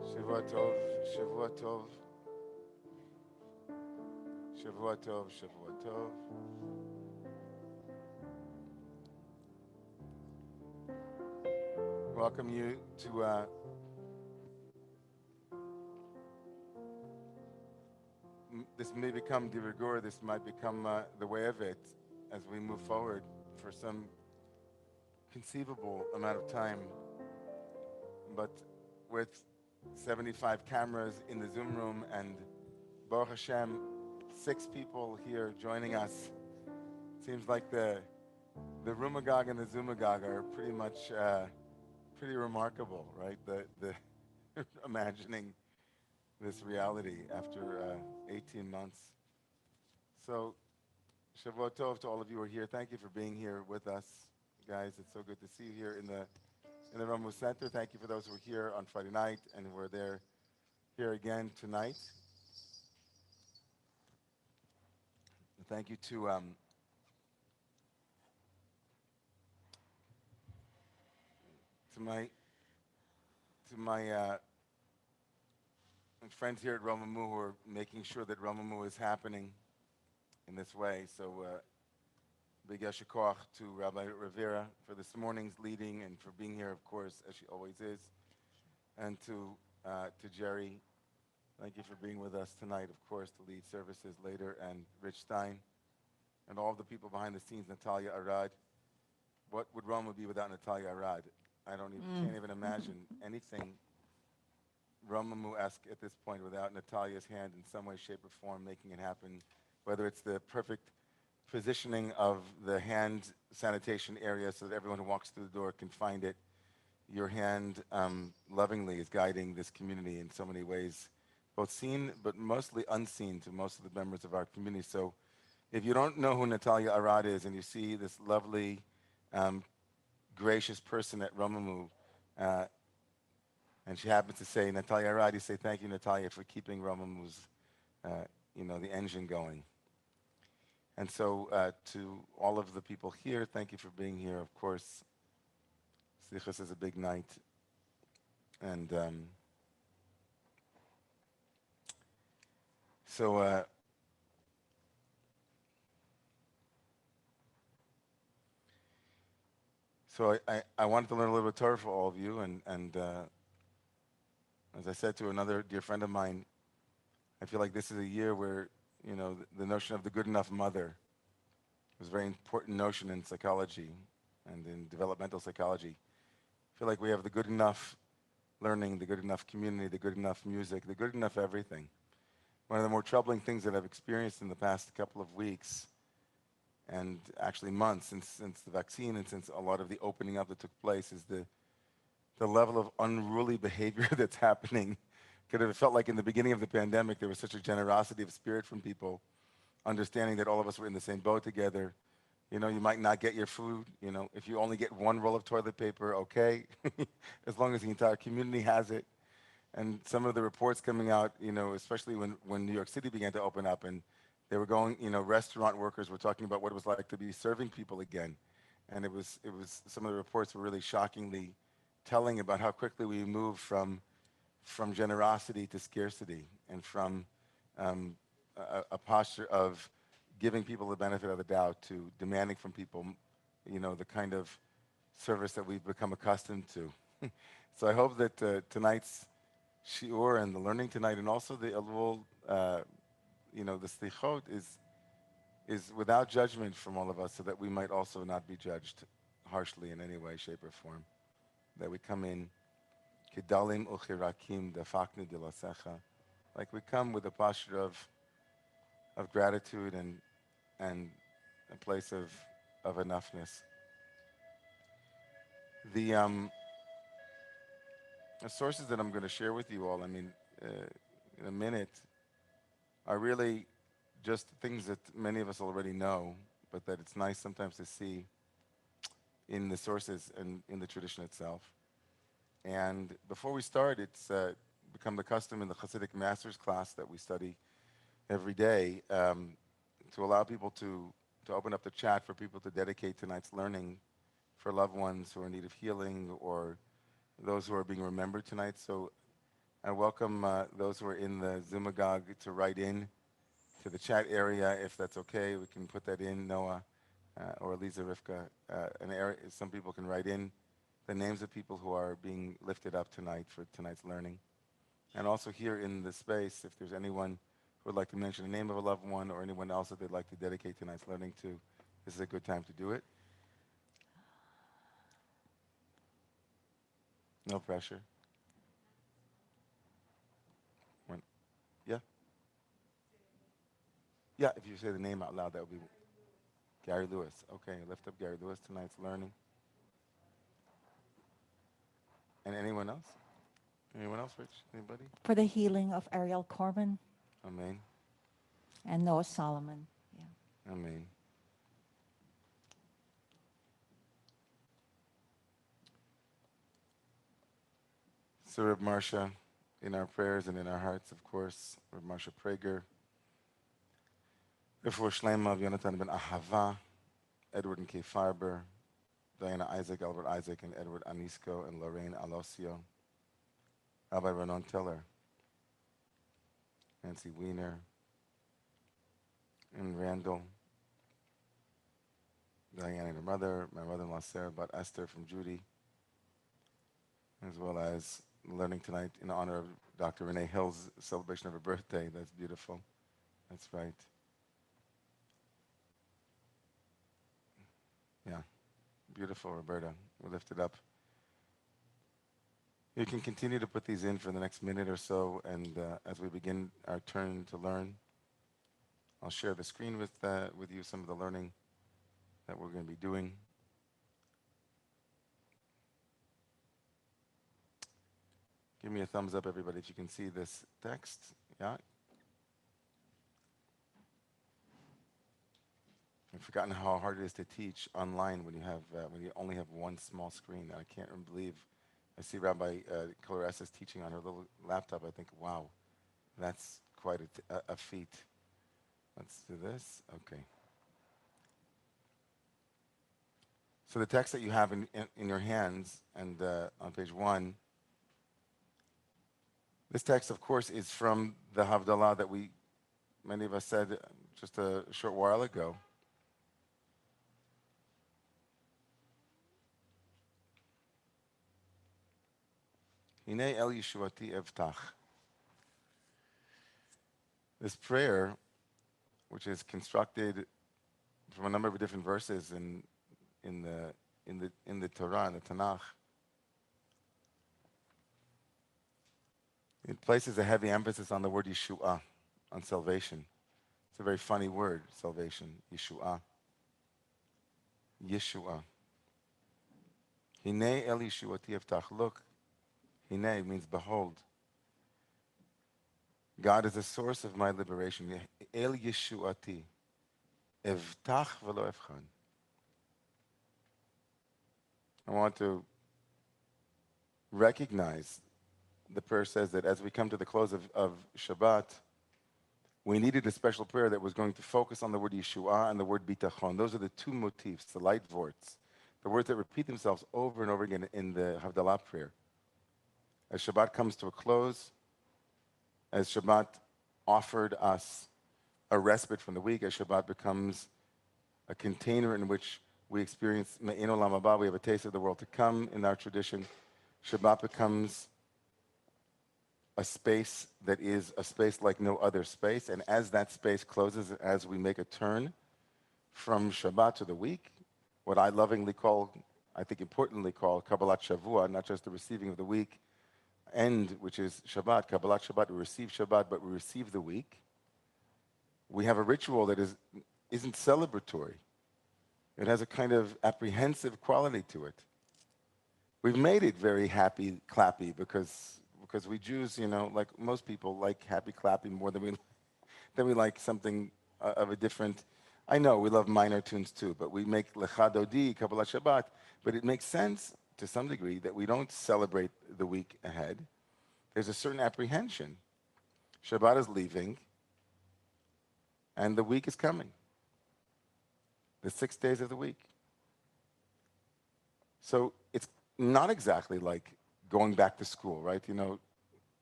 Shavua Tov, Shavua Tov, Shavua Tov, Shavua Tov. Welcome you to this may become de rigueur, this might become the way of it as we move forward for some conceivable amount of time. But with 75 cameras in the Zoom room and Baruch Hashem, 6 people here joining us, seems like the Rumagog and the Zoomagog are pretty much pretty remarkable, right? The imagining this reality after 18 months. So, Shavua Tov to all of you who are here. Thank you for being here with us, guys. It's so good to see you here in the Romemu Center. Thank you for those who were here on Friday night and who are here again tonight. And thank you to my friends here at Romemu who are making sure that Romemu is happening in this way. So big yasher koach to Rabbi Rivera for this morning's leading and for being here, of course, as she always is. And to Jerry, thank you for being with us tonight, of course, to lead services later, and Rich Stein, and all of the people behind the scenes, Natalia Arad. What would Roma be without Natalia Arad? Can't even imagine anything Romemu-esque at this point without Natalia's hand in some way, shape, or form making it happen, whether it's the perfect positioning of the hand sanitation area so that everyone who walks through the door can find it. Your hand lovingly is guiding this community in so many ways, both seen but mostly unseen to most of the members of our community. So if you don't know who Natalia Arad is and you see this lovely, gracious person at Romemu, and she happens to say Natalia Arad, you say thank you, Natalia, for keeping Romemu's, the engine going. And so to all of the people here, thank you for being here. Of course, Slichus is a big night. And so I wanted to learn a little bit of Torah for all of you. And as I said to another dear friend of mine, I feel like this is a year where, the notion of the good enough mother was a very important notion in psychology and in developmental psychology. I feel like we have the good enough learning, the good enough community, the good enough music, the good enough everything. One of the more troubling things that I've experienced in the past couple of weeks, and actually months since the vaccine and since a lot of the opening up that took place, is the level of unruly behavior that's happening. Could have felt like in the beginning of the pandemic there was such a generosity of spirit from people, understanding that all of us were in the same boat together. You might not get your food. If you only get one roll of toilet paper, okay, as long as the entire community has it. And some of the reports coming out, especially when New York City began to open up and they were going, restaurant workers were talking about what it was like to be serving people again. And it was some of the reports were really shockingly telling about how quickly we moved from generosity to scarcity, and from a posture of giving people the benefit of the doubt to demanding from people, the kind of service that we've become accustomed to. So I hope that tonight's shiur and the learning tonight, and also the Elul, the Selichot is without judgment from all of us, so that we might also not be judged harshly in any way, shape, or form. That we come in Kedalim uchirakim dafakni dilasecha, like we come with a posture of gratitude and a place of enoughness. The, um, the sources that I'm going to share with you all, I mean, in a minute, are really just things that many of us already know, but that it's nice sometimes to see in the sources and in the tradition itself. And before we start, it's become the custom in the Hasidic Masters class that we study every day to allow people to open up the chat for people to dedicate tonight's learning for loved ones who are in need of healing or those who are being remembered tonight. So I welcome those who are in the Zumagog to write in to the chat area if that's okay. We can put that in, Noah or Lisa Rivka. Some people can write in the names of people who are being lifted up tonight for tonight's learning. And also here in the space, if there's anyone who would like to mention the name of a loved one or anyone else that they'd like to dedicate tonight's learning to, this is a good time to do it. No pressure. When, yeah? Yeah, if you say the name out loud, that would be Gary Lewis. Okay, lift up Gary Lewis tonight's learning. And anyone else? Anyone else, Rich? Anybody? For the healing of Ariel Corbin Amen. and Noah Solomon. Yeah. Amen. So, Reb Marsha, in our prayers and in our hearts, of course, Reb Marsha Prager, Refuah Shlema of Yonatan ben Ahava, Edward and Kay Farber, Diana Isaac, Albert Isaac, and Edward Anisco, and Lorraine Alosio, Rabbi Renon Teller, Nancy Weiner, and Randall, Diane and her mother, my mother-in-law Sarah, but Esther from Judy, as well as learning tonight in honor of Dr. Renee Hill's celebration of her birthday. That's beautiful. That's right. Yeah, beautiful, Roberta. We lift it up. You can continue to put these in for the next minute or so, and as we begin our turn to learn, I'll share the screen with you, some of the learning that we're going to be doing. Give me a thumbs up, everybody, if you can see this text. Yeah? I've forgotten how hard it is to teach online when you only have one small screen. I can't believe I see Rabbi Colores's teaching on her little laptop. I think, wow, that's quite a feat. Let's do this. Okay. So the text that you have in your hands and on page 1, this text, of course, is from the Havdalah that many of us said just a short while ago. Hinei el Yeshuati evtach. This prayer, which is constructed from a number of different verses in the Torah, in the Tanakh, it places a heavy emphasis on the word Yeshua, on salvation. It's a very funny word, salvation, Yeshua. Yeshua. Hinei el Yeshuati evtach. Look, Hinei means behold. God is the source of my liberation. El Yeshuati. Evtach velo evchan. I want to recognize, the prayer says that as we come to the close of Shabbat, we needed a special prayer that was going to focus on the word Yeshua and the word bitachon. Those are the two motifs, the light words, the words that repeat themselves over and over again in the Havdalah prayer. As Shabbat comes to a close, as Shabbat offered us a respite from the week, as Shabbat becomes a container in which we experience Me'in Olam Haba, we have a taste of the world to come in our tradition. Shabbat becomes a space that is a space like no other space. And as that space closes, as we make a turn from Shabbat to the week, what I lovingly call, I think importantly call, Kabbalat Shavua, not just the receiving of the week, end, which is Shabbat, Kabbalat Shabbat, we receive Shabbat, but we receive the week, we have a ritual that isn't celebratory. It has a kind of apprehensive quality to it. We've made it very happy, clappy, because we Jews, like most people, like happy, clappy more than we like something of a different. I know we love minor tunes too, but we make Lecha Dodi, Kabbalat Shabbat, but it makes sense to some degree that we don't celebrate the week ahead. There's a certain apprehension. Shabbat is leaving, and the week is coming. The 6 days of the week. So it's not exactly like going back to school, right?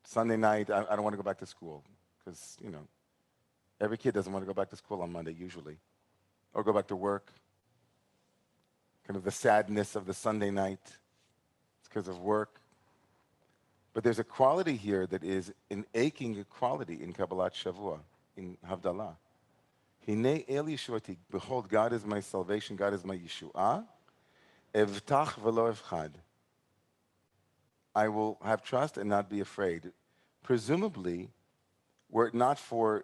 Sunday night, I don't want to go back to school because, every kid doesn't want to go back to school on Monday usually, or go back to work. Kind of the sadness of the Sunday night. It's because of work. But there's a quality here that is an aching quality in Kabbalat Shavua, in Havdalah. Hine El Yeshuati, behold, God is my salvation, God is my Yeshua. Evtach velo evchad. I will have trust and not be afraid. Presumably, were it not for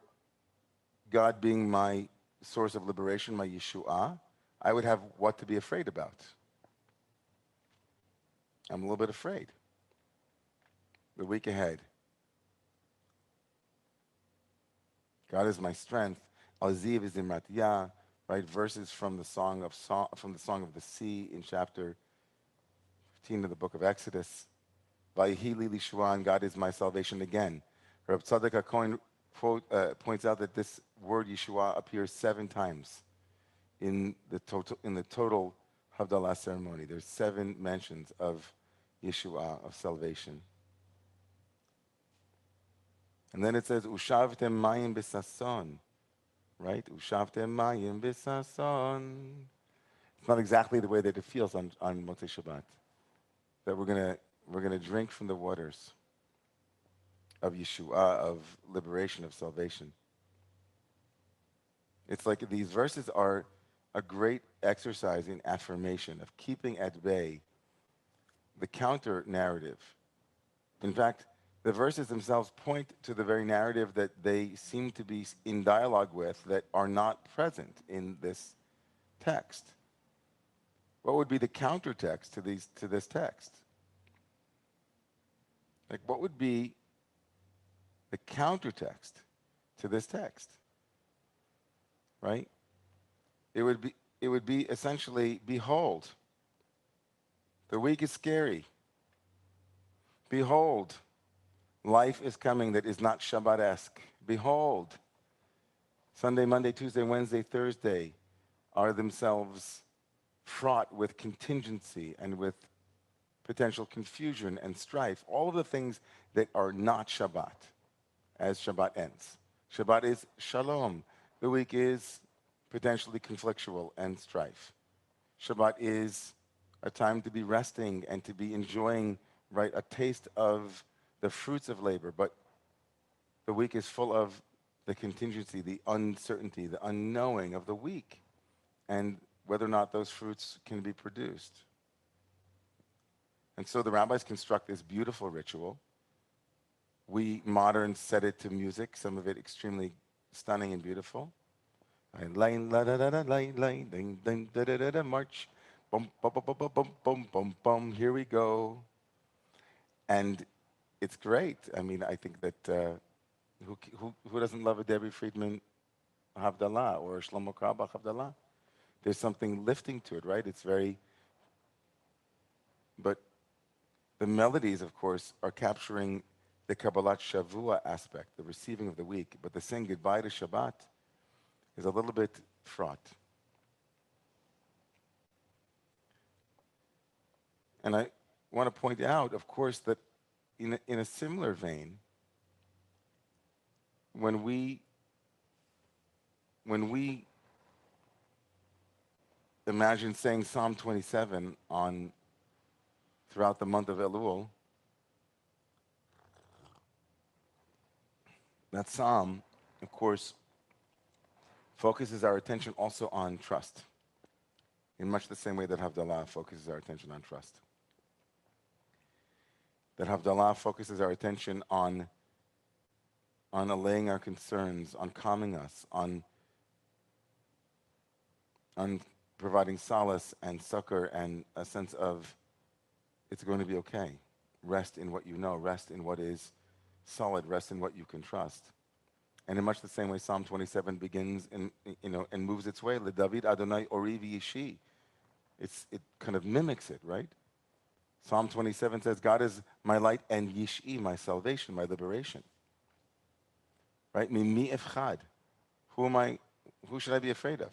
God being my source of liberation, my Yeshua, I would have what to be afraid about. I'm a little bit afraid. The week ahead. God is my strength. Aziv is imratiyah, right? Verses from the Song of the Sea in chapter 15 of the book of Exodus. Vayihili lishuan, God is my salvation again. Reb Tzadok HaKohen points out that this word Yeshua appears 7 times in the total Havdalah ceremony. There's 7 mentions of Yeshua, of salvation. And then it says, Ushavtem mayim b'sason, right? Ushavtem mayim b'sason. It's not exactly the way that it feels on Motzei Shabbat. That we're gonna drink from the waters of Yeshua, of liberation, of salvation. It's like these verses are a great exercise in affirmation, of keeping at bay the counter narrative. In fact, the verses themselves point to the very narrative that they seem to be in dialogue with that are not present in this text. What would be the counter text to this text? Like, what would be the counter text to this text? Right? It would be essentially, behold, the week is scary. Behold, life is coming that is not Shabbat-esque. Behold, Sunday, Monday, Tuesday, Wednesday, Thursday are themselves fraught with contingency and with potential confusion and strife, all of the things that are not Shabbat as Shabbat ends. Shabbat is shalom. The week is potentially conflictual and strife. Shabbat is a time to be resting and to be enjoying, right, a taste of the fruits of labor, but the week is full of the contingency, the uncertainty, the unknowing of the week, and whether or not those fruits can be produced. And so the rabbis construct this beautiful ritual. We moderns set it to music, some of it extremely stunning and beautiful. March, bum, bum, bum, bum, bum, bum, bum, bum, bum, here we go. And it's great. I mean, I think that who doesn't love a Debbie Friedman Havdalah or Shlomo Krabach Havdalah? There's something lifting to it, right? It's very, but the melodies, of course, are capturing the Kabbalat Shavua aspect, the receiving of the week. But the saying goodbye to Shabbat is a little bit fraught. And I want to point out, of course, that in a similar vein, when we imagine saying Psalm 27 throughout the month of Elul, that psalm, of course, focuses our attention also on trust, in much the same way that Havdalah focuses our attention on trust. That Havdalah focuses our attention on allaying our concerns, on calming us, on providing solace and succor and a sense of it's going to be okay. Rest in what you know, rest in what is solid, rest in what you can trust. And in much the same way, Psalm 27 begins and moves its way. Le David Adonai Ori v'Yishi. It kind of mimics it, right? Psalm 27 says, God is my light and Yishi, my salvation, my liberation. Right? Mimi efchad. Who am I? Who should I be afraid of?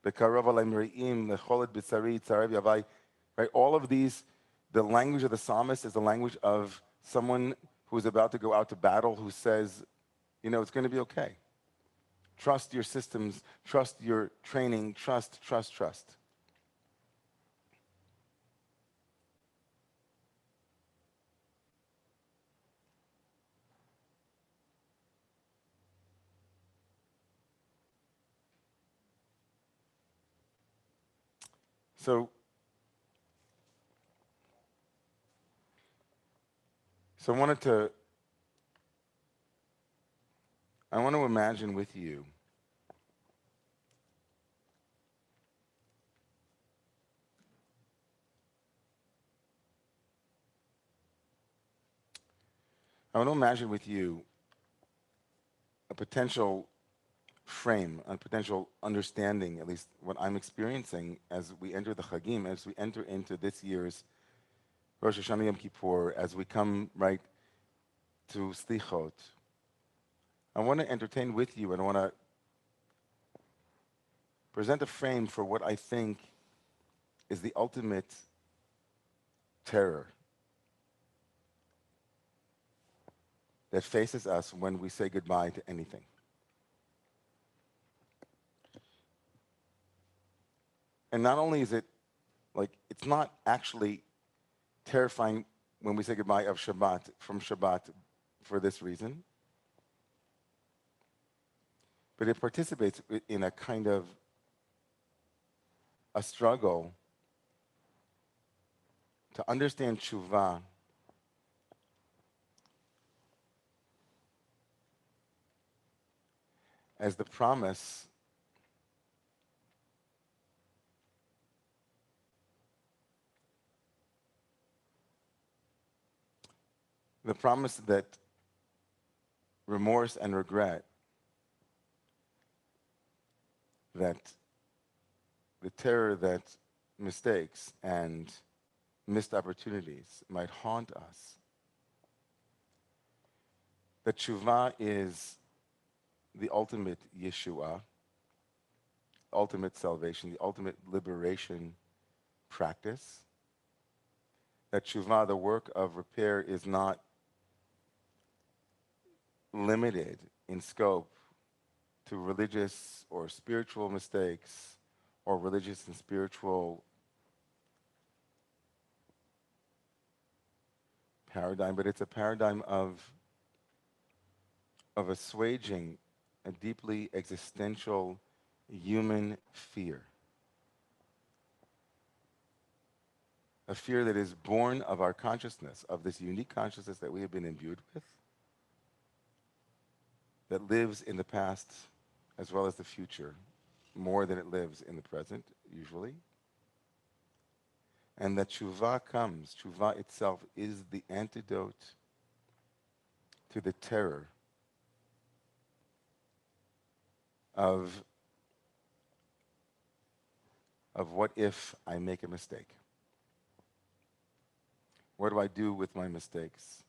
Bekarov alay mri'im, lecholed b'tzari, tzarev yavai. Right? All of these, the language of the psalmist is the language of someone who's about to go out to battle, who says, it's going to be okay. Trust your systems, trust your training, trust, trust, trust. So I want to imagine with you a potential frame, a potential understanding, at least what I'm experiencing as we enter the Chagim, as we enter into this year's Rosh Hashanah Yom Kippur, as we come right to Slichot. I want to entertain with you and I want to present a frame for what I think is the ultimate terror that faces us when we say goodbye to anything. And not only is it it's not actually terrifying when we say goodbye of Shabbat, from Shabbat, for this reason, but it participates in a kind of a struggle to understand tshuva as the promise that remorse and regret, that the terror that mistakes and missed opportunities might haunt us, that tshuva is the ultimate Yeshua, ultimate salvation, the ultimate liberation practice, that tshuva, the work of repair, is not limited in scope to religious or spiritual mistakes or religious and spiritual paradigm, but it's a paradigm of assuaging a deeply existential human fear. A fear that is born of our consciousness, of this unique consciousness that we have been imbued with, that lives in the past as well as the future, more than it lives in the present, usually. And that tshuva itself is the antidote to the terror of what if I make a mistake? What do I do with my mistakes?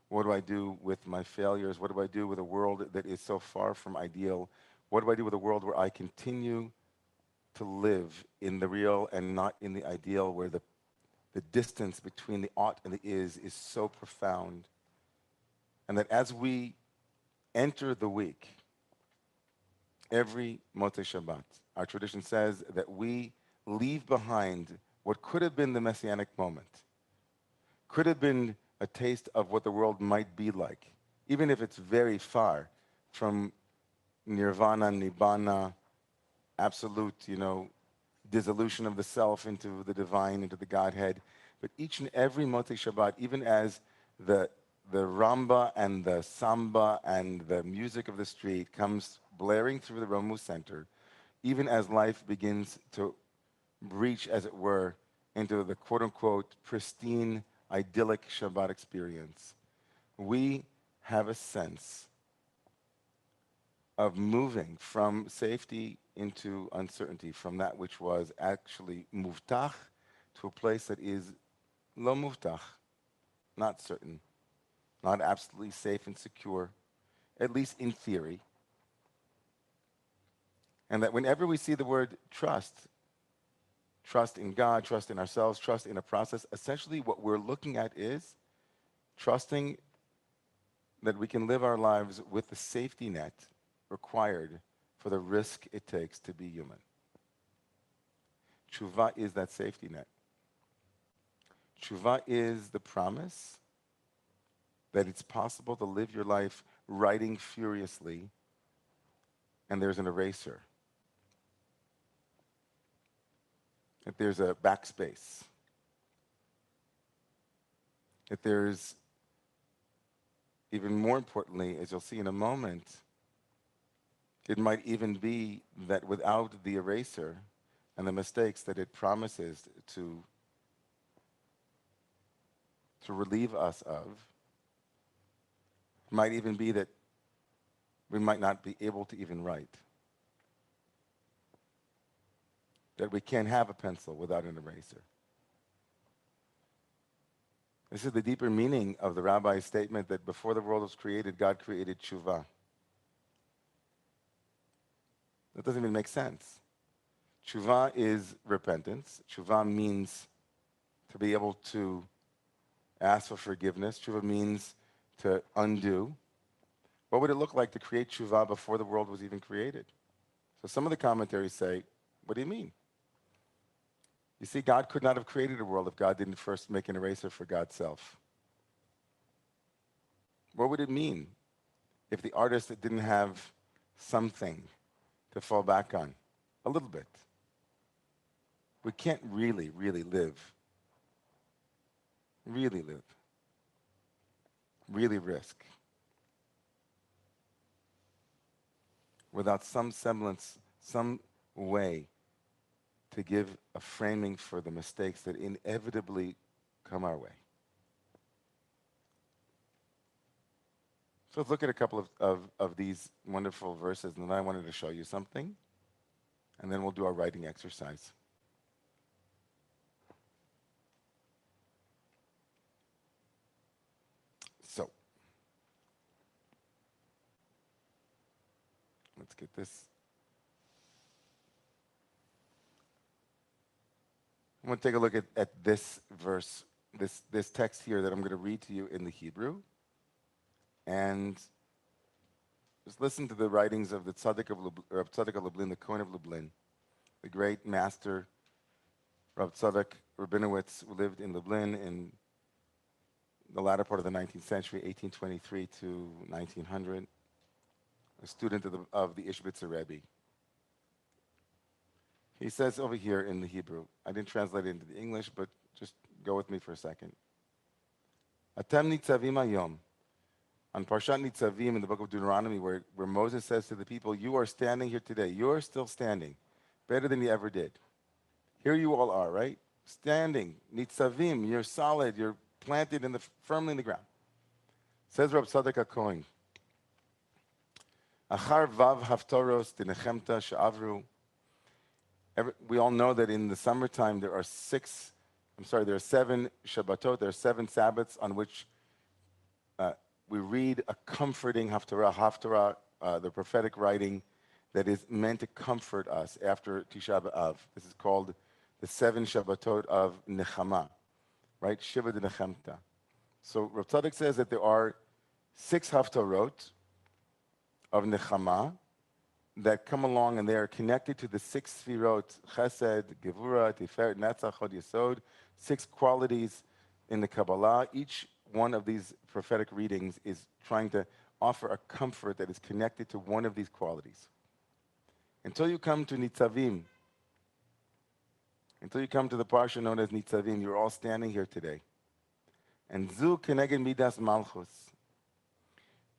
What do I do with my failures? What do I do with a world that is so far from ideal? What do I do with a world where I continue to live in the real and not in the ideal, where the distance between the ought and the is so profound? And that as we enter the week, every Motzei Shabbat, our tradition says that we leave behind what could have been the messianic moment, could have been a taste of what the world might be like, even if it's very far from nirvana, nibbana, absolute, dissolution of the self into the divine, into the Godhead. But each and every Motzei Shabbat, even as the, the Ramba and the Samba and the music of the street comes blaring through the Romemu Center, even as life begins to breach, as it were, into the quote-unquote pristine, idyllic Shabbat experience, we have a sense of moving from safety into uncertainty, from that which was actually muftach to a place that is lo muftach, not certain, not absolutely safe and secure, at least in theory. And that whenever we see the word trust, trust in God, trust in ourselves, trust in a process, essentially what we're looking at is trusting that we can live our lives with the safety net required for the risk it takes to be human. Tshuva is that safety net. Tshuva is the promise that it's possible to live your life writing furiously and there's an eraser, that there's a backspace, that there's, even more importantly, as you'll see in a moment, it might even be that without the eraser and the mistakes that it promises to relieve us of, it might even be that we might not be able to even write. That we can't have a pencil without an eraser. This is the deeper meaning of the rabbi's statement that before the world was created, God created tshuva. That doesn't even make sense. Tshuva is repentance. Tshuva means to be able to ask for forgiveness. Tshuva means to undo. What would it look like to create tshuva before the world was even created? So some of the commentaries say, what do you mean? You see, God could not have created a world if God didn't first make an eraser for God's self. What would it mean if the artist didn't have something to fall back on? A little bit. We can't really live, really risk without some semblance, some way to give a framing for the mistakes that inevitably come our way. So let's look at a couple of these wonderful verses, and then I wanted to show you something, and then we'll do our writing exercise. So, let's get this. I'm going to take a look at this verse, this text here that I'm going to read to you in the Hebrew. And just listen to the writings of the Tzaddik of Lublin, the Kohen of Lublin, the great master, Rav Tzaddik Rabinowitz, who lived in Lublin in the latter part of the 19th century, 1823 to 1900, a student of the Ishbitzer Rebbe. He says over here in the Hebrew, I didn't translate it into the English, but just go with me for a second. Atem nitzavim hayom. On Parshat Nitzavim in the book of Deuteronomy, where Moses says to the people, you are standing here today. You are still standing, better than you ever did. Here you all are, right? Standing, Nitzavim, you're solid, you're planted firmly in the ground. Says Rab Tzadok HaKohen, Achar vav haftoros tinechemta she'avru. We all know that in the summertime there are 7 Shabbatot, there are 7 Sabbaths on which we read a comforting haftarah, the prophetic writing that is meant to comfort us after Tisha B'Av. This is called the 7 Shabbatot of Nechama, right? Shiva de Nechemta. So Rav Tzadok says that there are 6 haftarot of Nechama that come along and they are connected to the 6 sfirot, Chesed, Gevura, Tiferet, Netzach, Hod Yesod, 6 qualities in the Kabbalah. Each one of these prophetic readings is trying to offer a comfort that is connected to one of these qualities. Until you come to Nitzavim, until you come to the parsha known as Nitzavim. You're all standing here today. And Zu Keneged Midas Malchus.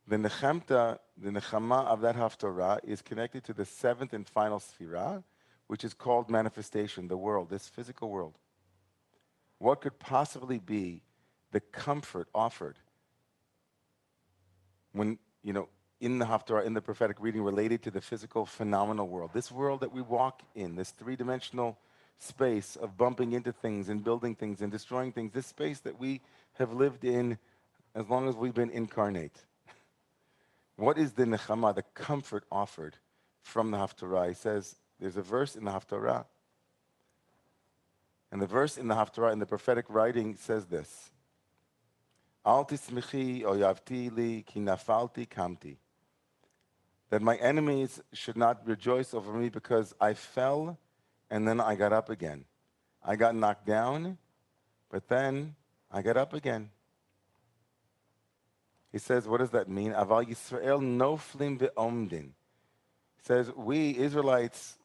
The nechama of that haftarah is connected to the seventh and final sphira, which is called manifestation, the world, this physical world. What could possibly be the comfort offered when, in the haftarah, in the prophetic reading related to the physical phenomenal world, this world that we walk in, this three-dimensional space of bumping into things and building things and destroying things, this space that we have lived in as long as we've been incarnate. What is the nechama, the comfort offered from the haftarah? He says, there's a verse in the haftarah. And the verse in the haftarah, in the prophetic writing, says this. Al tismichi oyavti li ki nafalti kamti. That my enemies should not rejoice over me because I fell and then I got up again. I got knocked down, but then I got up again. He says, what does that mean? Aval Yisrael noflim ve'omdin. He says, we Israelites,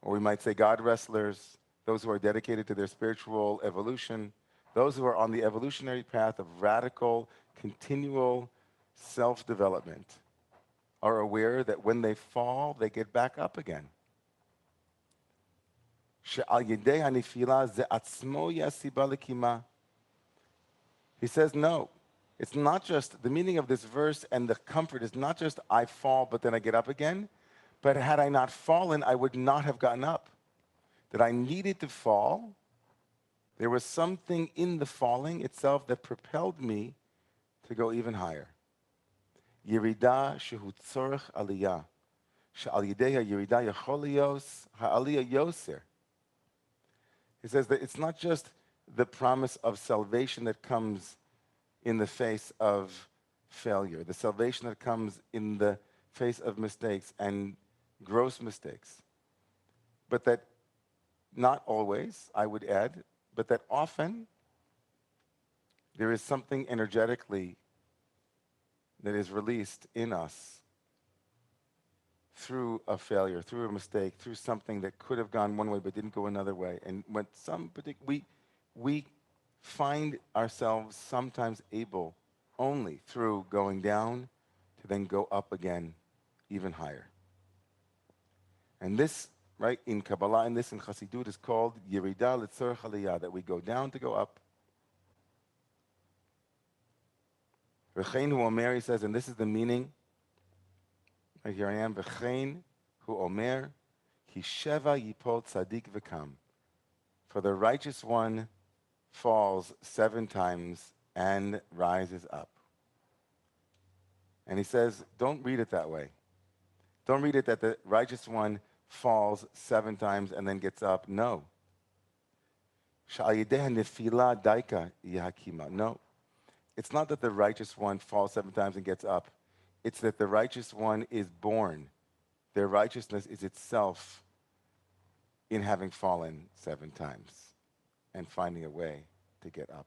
or we might say God wrestlers, those who are dedicated to their spiritual evolution, those who are on the evolutionary path of radical, continual self-development, are aware that when they fall, they get back up again. She'al yedei hanifila ze'atzmo yasiba lekima. He says, no. It's not just, the meaning of this verse and the comfort is not just I fall, but then I get up again. But had I not fallen, I would not have gotten up. That I needed to fall. There was something in the falling itself that propelled me to go even higher. Yerida shehu tzorech aliyah. She'al yidei ha'yerida yachol liyos ha'aliyah yoser. He says that it's not just the promise of salvation that comes in the face of failure, the salvation that comes in the face of mistakes and gross mistakes. But that not always, I would add, but that often there is something energetically that is released in us through a failure, through a mistake, through something that could have gone one way but didn't go another way. And when we find ourselves sometimes able only through going down to then go up again even higher. And this, right, in Kabbalah and this in Chassidut is called Yerida L'Tzorech Aliyah, that we go down to go up. V'chein hu omer, he says, and this is the meaning, right here I am, V'chein hu omer, ki sheva yipol tzadik v'kam. For the righteous one falls 7 times and rises up. And he says, don't read it that way. Don't read it that the righteous one falls 7 times and then gets up. No. No. It's not that the righteous one falls 7 times and gets up. It's that the righteous one is born. Their righteousness is itself in having fallen 7 times and finding a way to get up.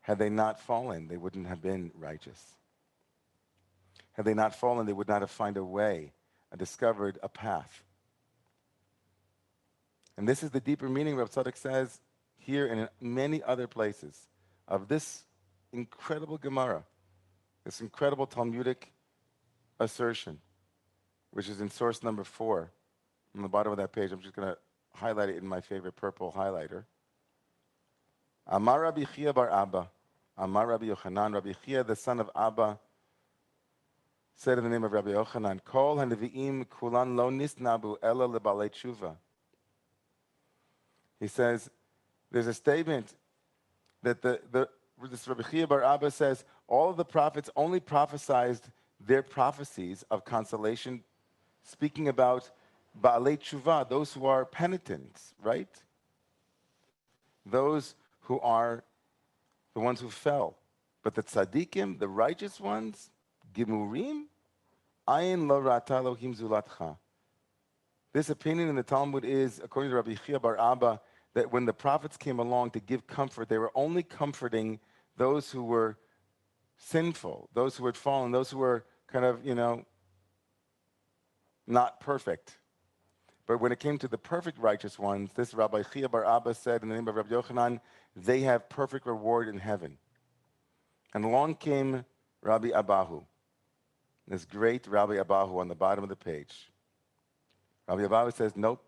Had they not fallen, they wouldn't have been righteous. Had they not fallen, they would not have found a way, discovered a path. And this is the deeper meaning, Rav Tzadok says, here and in many other places, of this incredible Gemara, this incredible Talmudic assertion, which is in source number 4, on the bottom of that page. I'm just going to highlight it in my favorite purple highlighter. Amar Rabbi Chia bar Abba, Amar Rabbi Yochanan, Rabbi Chia, the son of Abba, said in the name of Rabbi Yochanan, Kol hanevi'im kulan lo nisnabu ela lebalei tshuva. He says, there's a statement that this Rabbi Chia bar Abba says, all of the prophets only prophesied their prophecies of consolation, speaking about Ba'alei Tshuva, those who are penitents, right? Those who are the ones who fell. But the tzaddikim, the righteous ones, Gimurim, Ayin lo rata Elohim zulatcha. This opinion in the Talmud is, according to Rabbi Chia bar Abba, that when the prophets came along to give comfort, they were only comforting those who were sinful, those who had fallen, those who were kind of, not perfect. But when it came to the perfect righteous ones, this Rabbi Chia Bar Abba said in the name of Rabbi Yochanan, they have perfect reward in heaven. And along came Rabbi Abahu, this great Rabbi Abahu on the bottom of the page. Rabbi Abahu says, nope,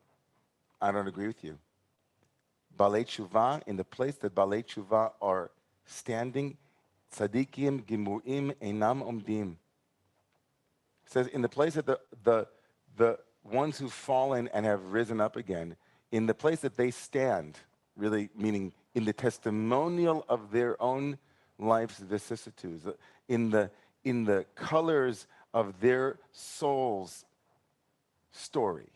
I don't agree with you. Balei Tshuva, in the place that Balei Tshuva are standing, tzadikim gimurim einam omdim. Says in the place that the ones who've fallen and have risen up again, in the place that they stand, really meaning in the testimonial of their own life's vicissitudes, in the colors of their soul's story.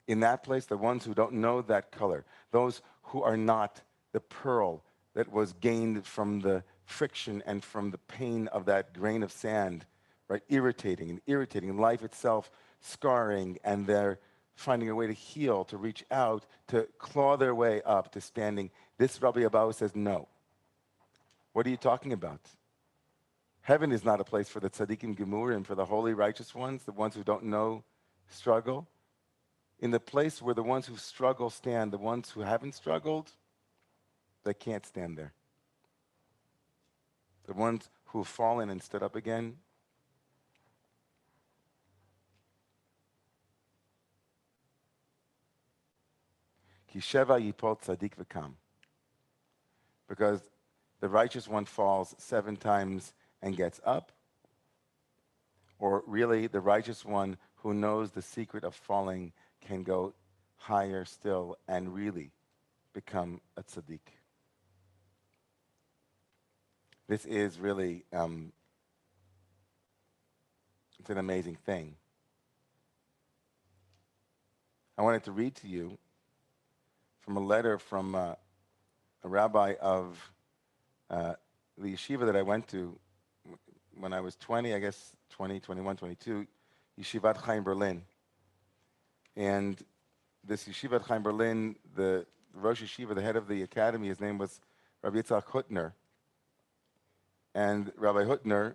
In that place, the ones who don't know that color, those who are not the pearl that was gained from the friction and from the pain of that grain of sand, right? Irritating, life itself scarring, and they're finding a way to heal, to reach out, to claw their way up to standing. This Rabbi Abahu says, no. What are you talking about? Heaven is not a place for the tzaddikim gemurim, for the holy righteous ones, the ones who don't know struggle. In the place where the ones who struggle stand, the ones who haven't struggled, they can't stand there. The ones who have fallen and stood up again, Ki sheva yipol tzadik v'kam. Because the righteous one falls 7 times and gets up, or really the righteous one who knows the secret of falling can go higher still and really become a tzaddik. This is really, it's an amazing thing. I wanted to read to you from a letter from a rabbi of the yeshiva that I went to when I was 20, I guess 20, 21, 22, Yeshivat Chaim Berlin. And this Yeshivat Chaim Berlin, the Rosh Yeshiva, the head of the academy, his name was Rabbi Yitzhak Hutner. And Rabbi Hutner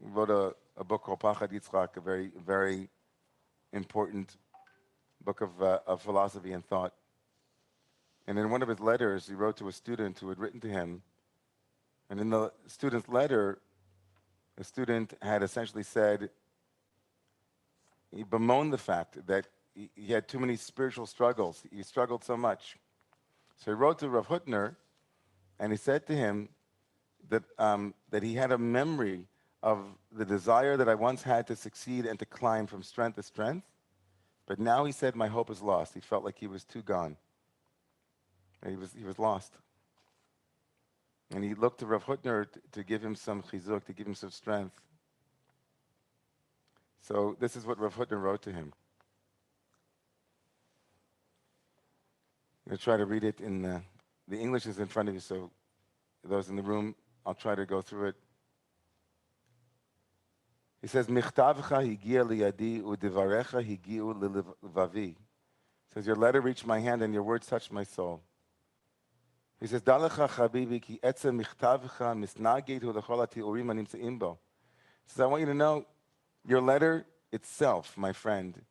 wrote a book called Pachad Yitzchak, a very, very important book of philosophy and thought. And in one of his letters, he wrote to a student who had written to him. And in the student's letter, the student had essentially said, he bemoaned the fact that he had too many spiritual struggles. He struggled so much. So he wrote to Rav Hutner, and he said to him that, that he had a memory of the desire that I once had to succeed and to climb from strength to strength. But now he said, my hope is lost. He felt like he was too gone. And he was lost. And he looked to Rav Hutner to give him some chizuk, to give him some strength. So this is what Rav Hutner wrote to him. I'm going to try to read it in the English is in front of you, so those in the room, I'll try to go through it. He says, Michtavcha higia liyadi udivarecha higiu lilvavi. Says, your letter reached my hand and your words touched my soul. He says, Dalecha chabibi ki etzem michtavcha misnaged hu lechol hatiurim hanimtzeim bo. He says, I want you to know, your letter itself, my friend,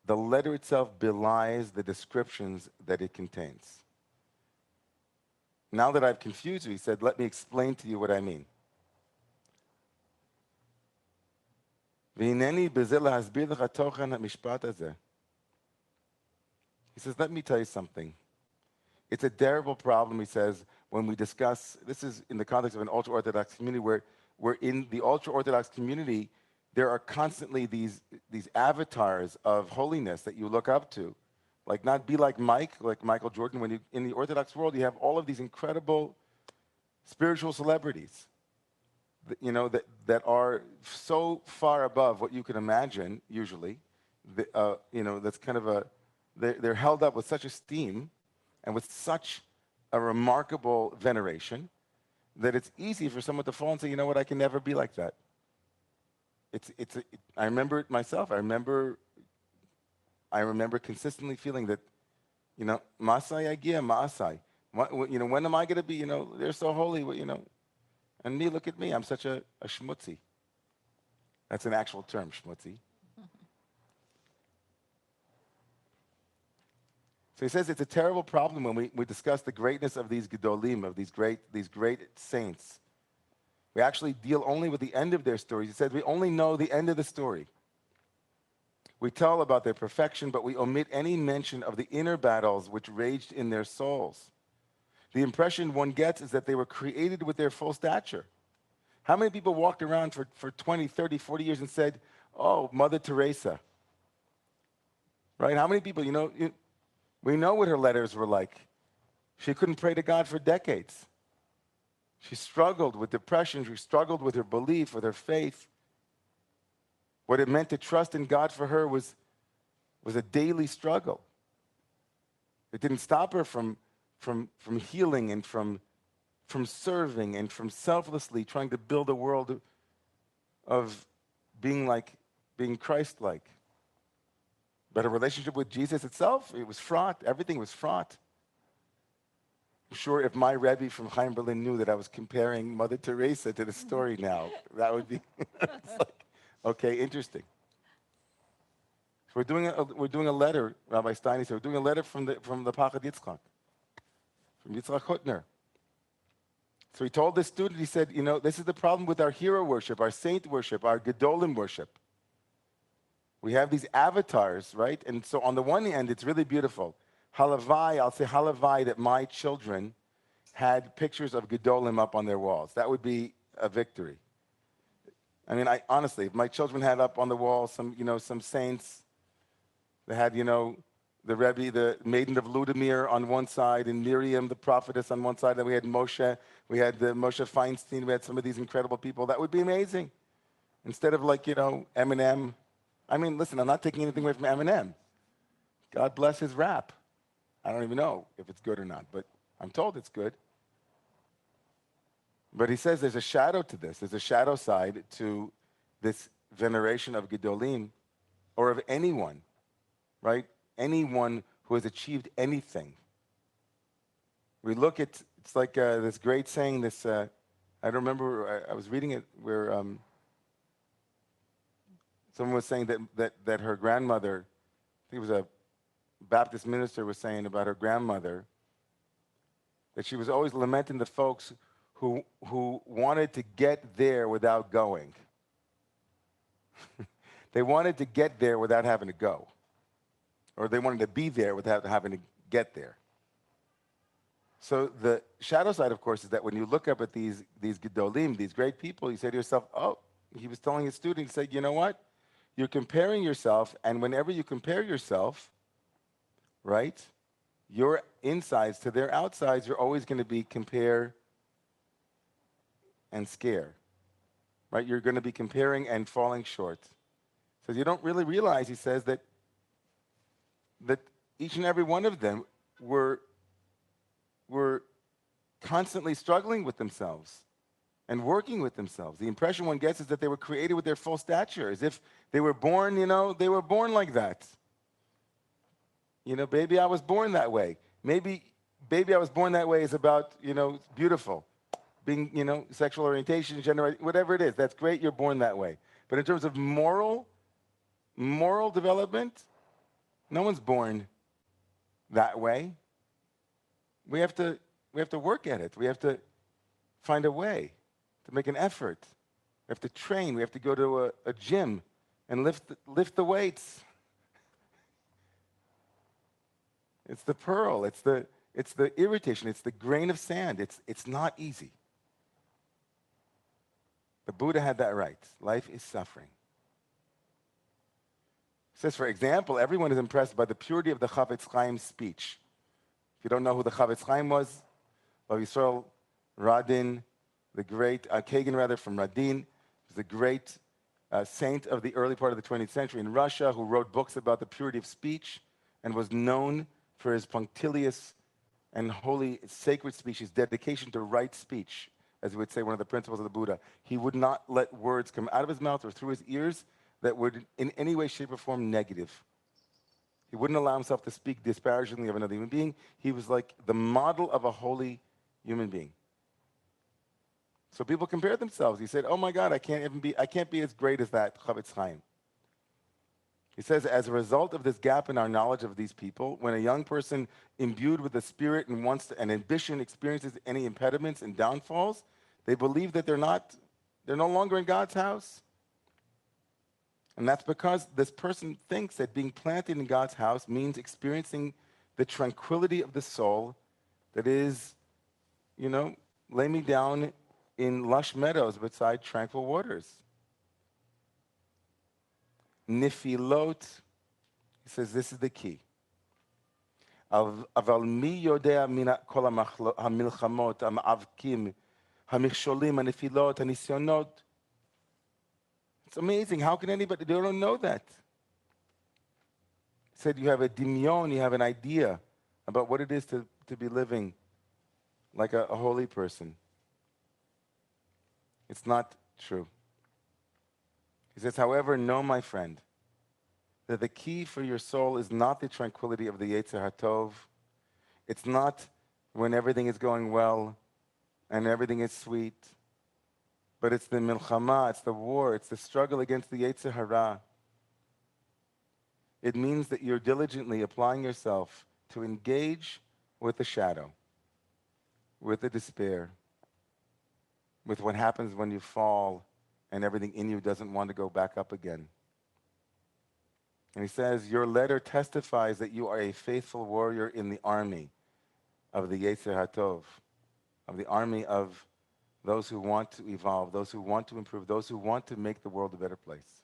the letter itself belies the descriptions that it contains. Now that I've confused you, he said, let me explain to you what I mean. He says, let me tell you something. It's a terrible problem, he says, when we discuss, this is in the context of an ultra-Orthodox community where in the ultra-Orthodox community, there are constantly these avatars of holiness that you look up to. Like not be like Mike, like Michael Jordan. When you, in the Orthodox world, you have all of these incredible spiritual celebrities, that are so far above what you can imagine, usually. That's kind of they're held up with such esteem and with such a remarkable veneration that it's easy for someone to fall and say, you know what, I can never be like that. I remember it myself. I remember consistently feeling that, Masai agia, Maasai. When am I going to be, they're so holy, and me, look at me, I'm such a shmutzi. That's an actual term, shmutzi. So he says it's a terrible problem when we discuss the greatness of these gedolim, of these great saints. We actually deal only with the end of their stories. He says we only know the end of the story. We tell about their perfection, but we omit any mention of the inner battles which raged in their souls. The impression one gets is that they were created with their full stature. How many people walked around for 20, 30, 40 years and said, oh, Mother Teresa, right? How many people, we know what her letters were like. She couldn't pray to God for decades. She struggled with depression. She struggled with her belief, with her faith. What it meant to trust in God for her was a daily struggle. It didn't stop her from healing and from serving and from selflessly trying to build a world of being Christ-like. But her relationship with Jesus itself, it was fraught. Everything was fraught. I'm sure if my Rebbe from Chaim Berlin knew that I was comparing Mother Teresa to the story now, that would be it's like, okay, interesting. So we're doing a letter, Rabbi Stein said, we're doing a letter from the Pachad Yitzchak, from Yitzchak Hutner. So he told this student, he said, this is the problem with our hero worship, our saint worship, our Gedolim worship. We have these avatars, right? And so on the one hand, it's really beautiful. Halavai, I'll say halavai that my children had pictures of Gedolim up on their walls. That would be a victory. I mean, honestly, if my children had up on the wall some saints, they had, the Rebbe, the maiden of Ludimir on one side, and Miriam, the prophetess, on one side. Then we had Moshe. We had the Moshe Feinstein. We had some of these incredible people. That would be amazing. Instead of Eminem. I mean, listen, I'm not taking anything away from Eminem. God bless his rap. I don't even know if it's good or not, but I'm told it's good. But he says there's a shadow to this. There's a shadow side to this veneration of Gedolim, or of anyone, right? Anyone who has achieved anything. We look at, it's like this great saying, I don't remember, I was reading it where someone was saying that her grandmother, I think it was a Baptist minister, was saying about her grandmother, that she was always lamenting the folks who wanted to get there without going. They wanted to get there without having to go. Or they wanted to be there without having to get there. So the shadow side, of course, is that when you look up at these Gedolim, these great people, you say to yourself, oh, he was telling his student, he said, you know what? You're comparing yourself, and whenever you compare yourself, right, your insides to their outsides, you're always going to be compare and scare, right? You're going to be comparing and falling short. So you don't really realize, he says, that each and every one of them were constantly struggling with themselves and working with themselves. The impression one gets is that they were created with their full stature, as if they were born, they were born like that. Baby, I was born that way. Maybe baby, I was born that way is about, beautiful. Being, sexual orientation, gender, whatever it is, that's great, you're born that way. But in terms of moral development, no one's born that way. We have to work at it. We have to find a way to make an effort. We have to train. We have to go to a gym and lift the weights. It's the pearl. It's the irritation. It's the grain of sand. It's not easy. The Buddha had that right. Life is suffering. It says, for example, everyone is impressed by the purity of the Chavetz Chaim's speech. If you don't know who the Chavetz Chaim was, Rav Yisrael Radin, the great, Kagan rather, from Radin, was the great saint of the early part of the 20th century in Russia, who wrote books about the purity of speech and was known for his punctilious and holy sacred speech, his dedication to right speech, as we would say, one of the principles of the Buddha. He would not let words come out of his mouth or through his ears that would in any way, shape, or form negative. He wouldn't allow himself to speak disparagingly of another human being. He was like the model of a holy human being. So people compared themselves. He said, oh my God, I can't be as great as that Chavetz Chaim. He says, as a result of this gap in our knowledge of these people, when a young person imbued with the spirit and wants to, and ambition experiences any impediments and downfalls, they believe that they're no longer in God's house. And that's because this person thinks that being planted in God's house means experiencing the tranquility of the soul that is, you know, lay me down in lush meadows beside tranquil waters. Nifilot, he says this is the key. אבל מי יודע מן כל המלחמות, המאבקים, המכשולים, הנפילות, הניסיונות. It's amazing. How can anybody, they don't know that. He said you have a dimyon, you have an idea about what it is to be living like a holy person. It's not true. He says, however, know, my friend, that the key for your soul is not the tranquility of the Yetzer HaTov. It's not when everything is going well and everything is sweet. But it's the milchama, it's the war, it's the struggle against the Yetzer Hara. It means that you're diligently applying yourself to engage with the shadow, with the despair, with what happens when you fall and everything in you doesn't want to go back up again. And he says, your letter testifies that you are a faithful warrior in the army of the Yetzer HaTov, of the army of those who want to evolve, those who want to improve, those who want to make the world a better place.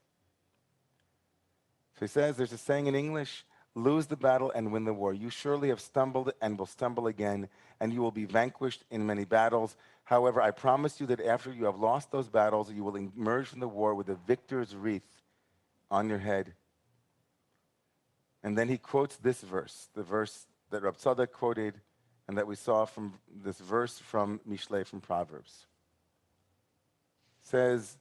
So he says, there's a saying in English, lose the battle and win the war. You surely have stumbled and will stumble again, and you will be vanquished in many battles. However, I promise you that after you have lost those battles, you will emerge from the war with a victor's wreath on your head. And then he quotes this verse, the verse that Rab Tzadok quoted and that we saw from this verse from Mishlei, from Proverbs. It says,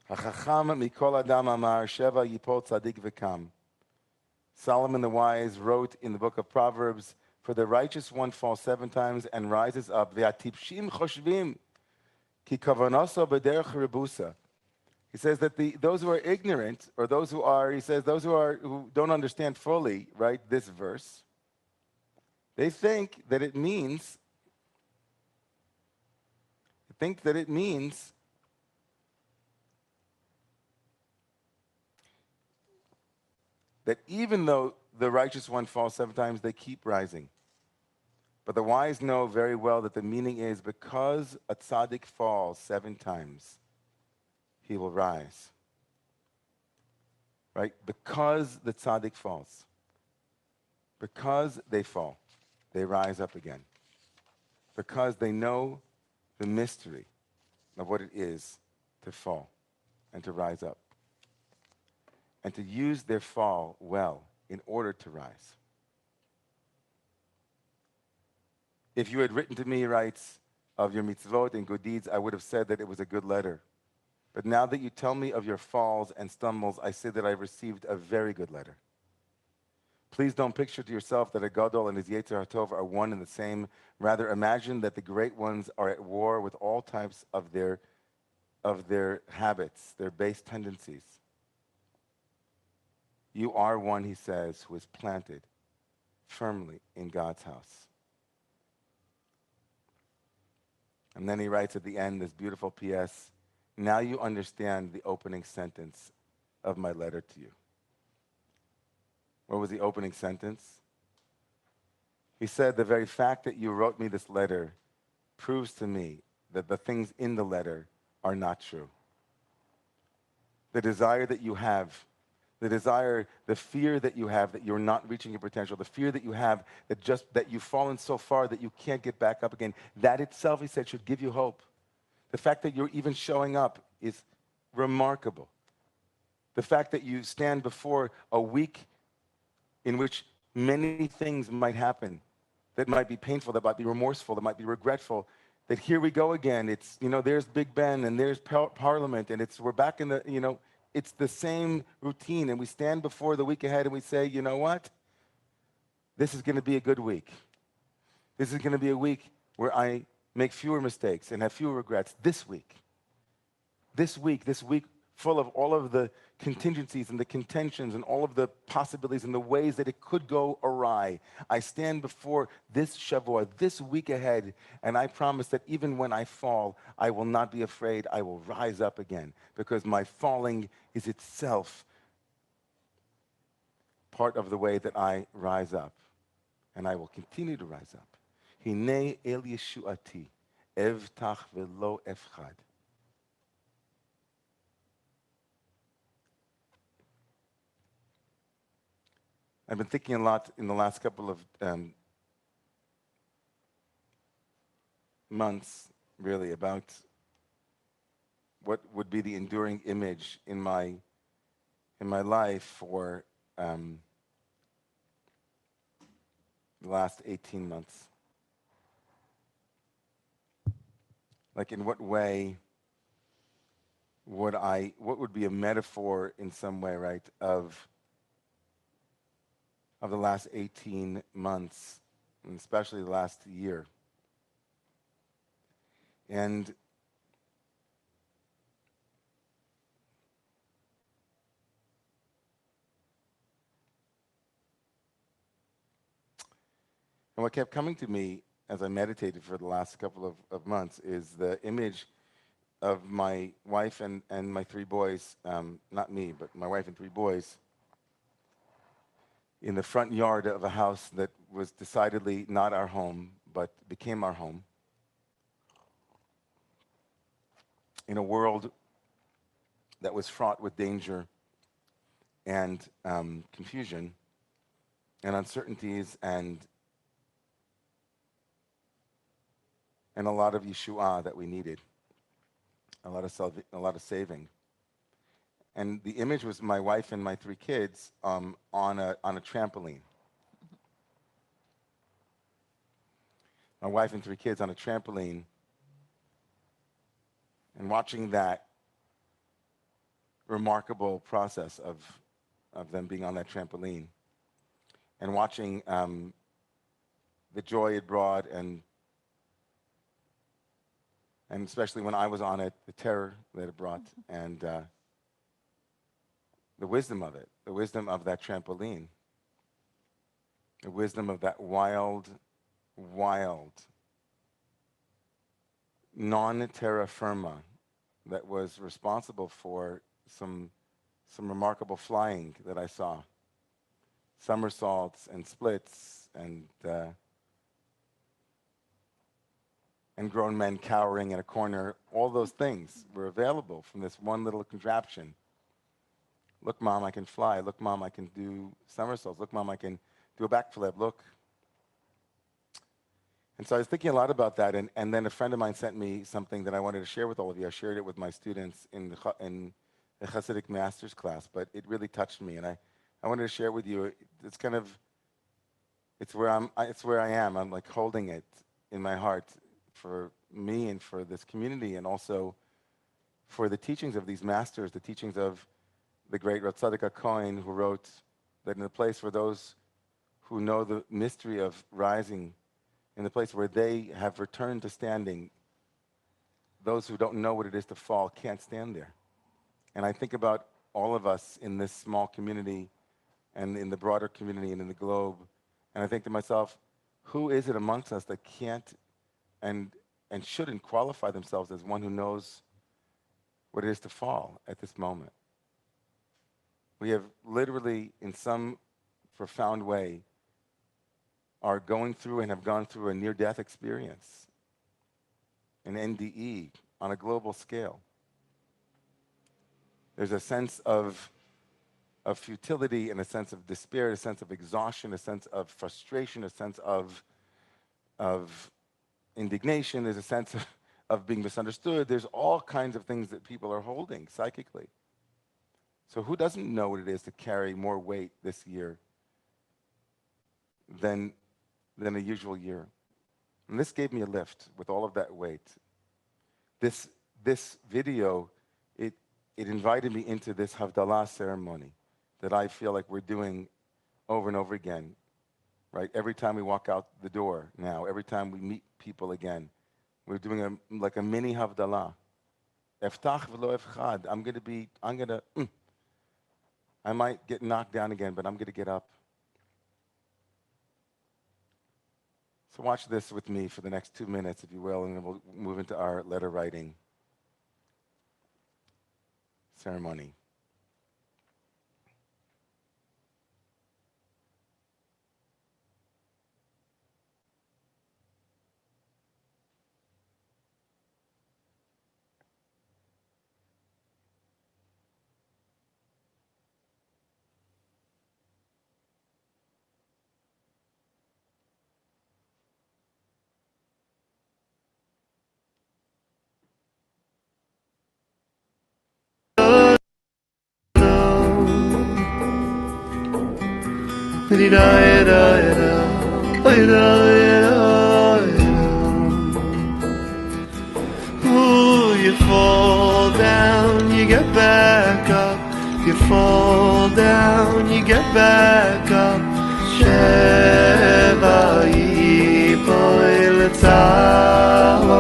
HaChacham mikol adam amar sheva yipol tzadik v'kam. Solomon the Wise wrote in the book of Proverbs, for the righteous one falls 7 times and rises up. Ve'atipshim choshvim ki kavanoso b'derech rebusa. He says that those who are ignorant, or those who are, he says, those who don't understand fully, right, this verse, they think that it means that even though the righteous one falls 7 times, they keep rising. But the wise know very well that the meaning is because a tzaddik falls 7 times, he will rise. Right? Because the tzaddik falls. Because they fall, they rise up again. Because they know the mystery of what it is to fall and to rise up. And to use their fall well in order to rise. If you had written to me, he writes, of your mitzvot and good deeds, I would have said that it was a good letter. But now that you tell me of your falls and stumbles, I say that I've received a very good letter. Please don't picture to yourself that a gadol and his Yetzer HaTov are one and the same. Rather, imagine that the great ones are at war with all types of their habits, their base tendencies. You are one, he says, who is planted firmly in God's house. And then he writes at the end this beautiful P.S., now you understand the opening sentence of my letter to you. What was the opening sentence? He said, the very fact that you wrote me this letter proves to me that the things in the letter are not true. The desire that you have, the fear that you have that you're not reaching your potential, the fear that you have that you've fallen so far that you can't get back up again, that itself, he said, should give you hope. The fact that you're even showing up is remarkable. The fact that you stand before a week in which many things might happen, that might be painful, that might be remorseful, that might be regretful, that here we go again. It's, there's Big Ben and there's Parliament and we're back in the, it's the same routine. And we stand before the week ahead and we say, you know what? This is going to be a good week. This is going to be a week where I make fewer mistakes and have fewer regrets this week. This week full of all of the contingencies and the contentions and all of the possibilities and the ways that it could go awry. I stand before this Shavua, this week ahead, and I promise that even when I fall, I will not be afraid. I will rise up again, because my falling is itself part of the way that I rise up, and I will continue to rise up. Hinei el Yeshuati, evtach velo efchad. I've been thinking a lot in the last couple of months, really, about what would be the enduring image in my life for the last 18 months. Like, in what way what would be a metaphor in some way, right, of the last 18 months, and especially the last year. And what kept coming to me as I meditated for the last couple of months is the image of my wife and my three boys, not me, but my wife and three boys, in the front yard of a house that was decidedly not our home, but became our home, in a world that was fraught with danger and confusion and uncertainties and a lot of Yeshua that we needed, a lot of saving. And the image was my wife and my three kids on a trampoline. My wife and three kids on a trampoline, and watching that remarkable process of them being on that trampoline, and watching the joy it brought, and especially when I was on it, the terror that it brought, and the wisdom of it, the wisdom of that trampoline, the wisdom of that wild, non-terra firma that was responsible for some remarkable flying that I saw. Somersaults and splits and grown men cowering in a corner. All those things were available from this one little contraption. Look, Mom, I can fly. Look, Mom, I can do somersaults. Look, Mom, I can do a backflip. Look. And so I was thinking a lot about that, and then a friend of mine sent me something that I wanted to share with all of you. I shared it with my students in the Hasidic Masters class, but it really touched me, and I wanted to share it with you. It's kind of, it's where I am. I'm like holding it in my heart for me and for this community, and also for the teachings of these masters, the teachings of the great Rav Tzadok HaKohen, who wrote that in the place where those who know the mystery of rising, in the place where they have returned to standing, those who don't know what it is to fall can't stand there. And I think about all of us in this small community and in the broader community and in the globe, and I think to myself, who is it amongst us that can't and shouldn't qualify themselves as one who knows what it is to fall at this moment? We have literally, in some profound way, are going through and have gone through a near-death experience, an NDE on a global scale. There's a sense of futility and a sense of despair, a sense of exhaustion, a sense of frustration, a sense of indignation. There's a sense of being misunderstood. There's all kinds of things that people are holding psychically. So who doesn't know what it is to carry more weight this year than a usual year? And this gave me a lift with all of that weight. This video, it invited me into this Havdalah ceremony that I feel like we're doing over and over again, right? Every time we walk out the door now, every time we meet people again, we're doing like a mini Havdalah. Eftach v'lo efchad. I might get knocked down again, but I'm going to get up. So watch this with me for the next 2 minutes, if you will, and then we'll move into our letter writing ceremony. Ooh, you fall down, you get back up. You fall down, you get back up. Sheva yipoy letzavavati.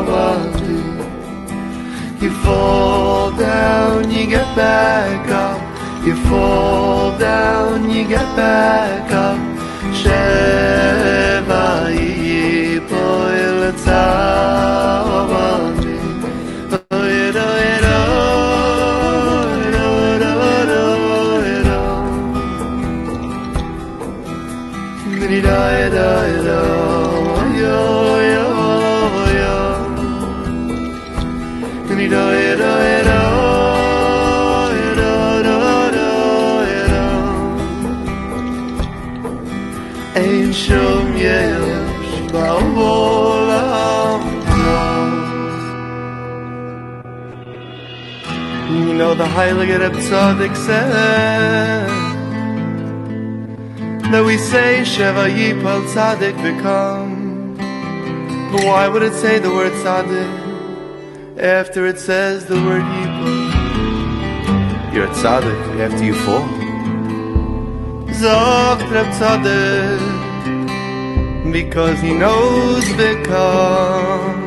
You fall down, you get back up. You fall down, you get back up. Sheva yipoy letzavavati. Ein shum yesh ba'olam. You know the Heilige Reb Tzaddik said that we say Sheva Yipal Tzaddik become. But why would it say the word Tzaddik after it says the word Yipal? You're a Tzaddik after you fall. Zok Reb Tzaddik, because he knows become.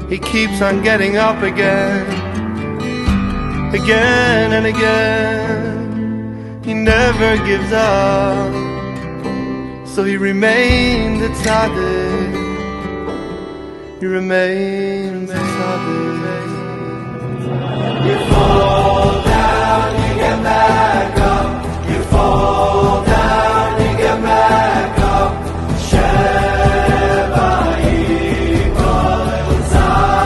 He keeps on getting up again, again and again. He never gives up, so he remained a tzaddik. He remains a tzaddik. You fall down, you get back up. You fall down, you get back up. Sheva yipol tzaddik.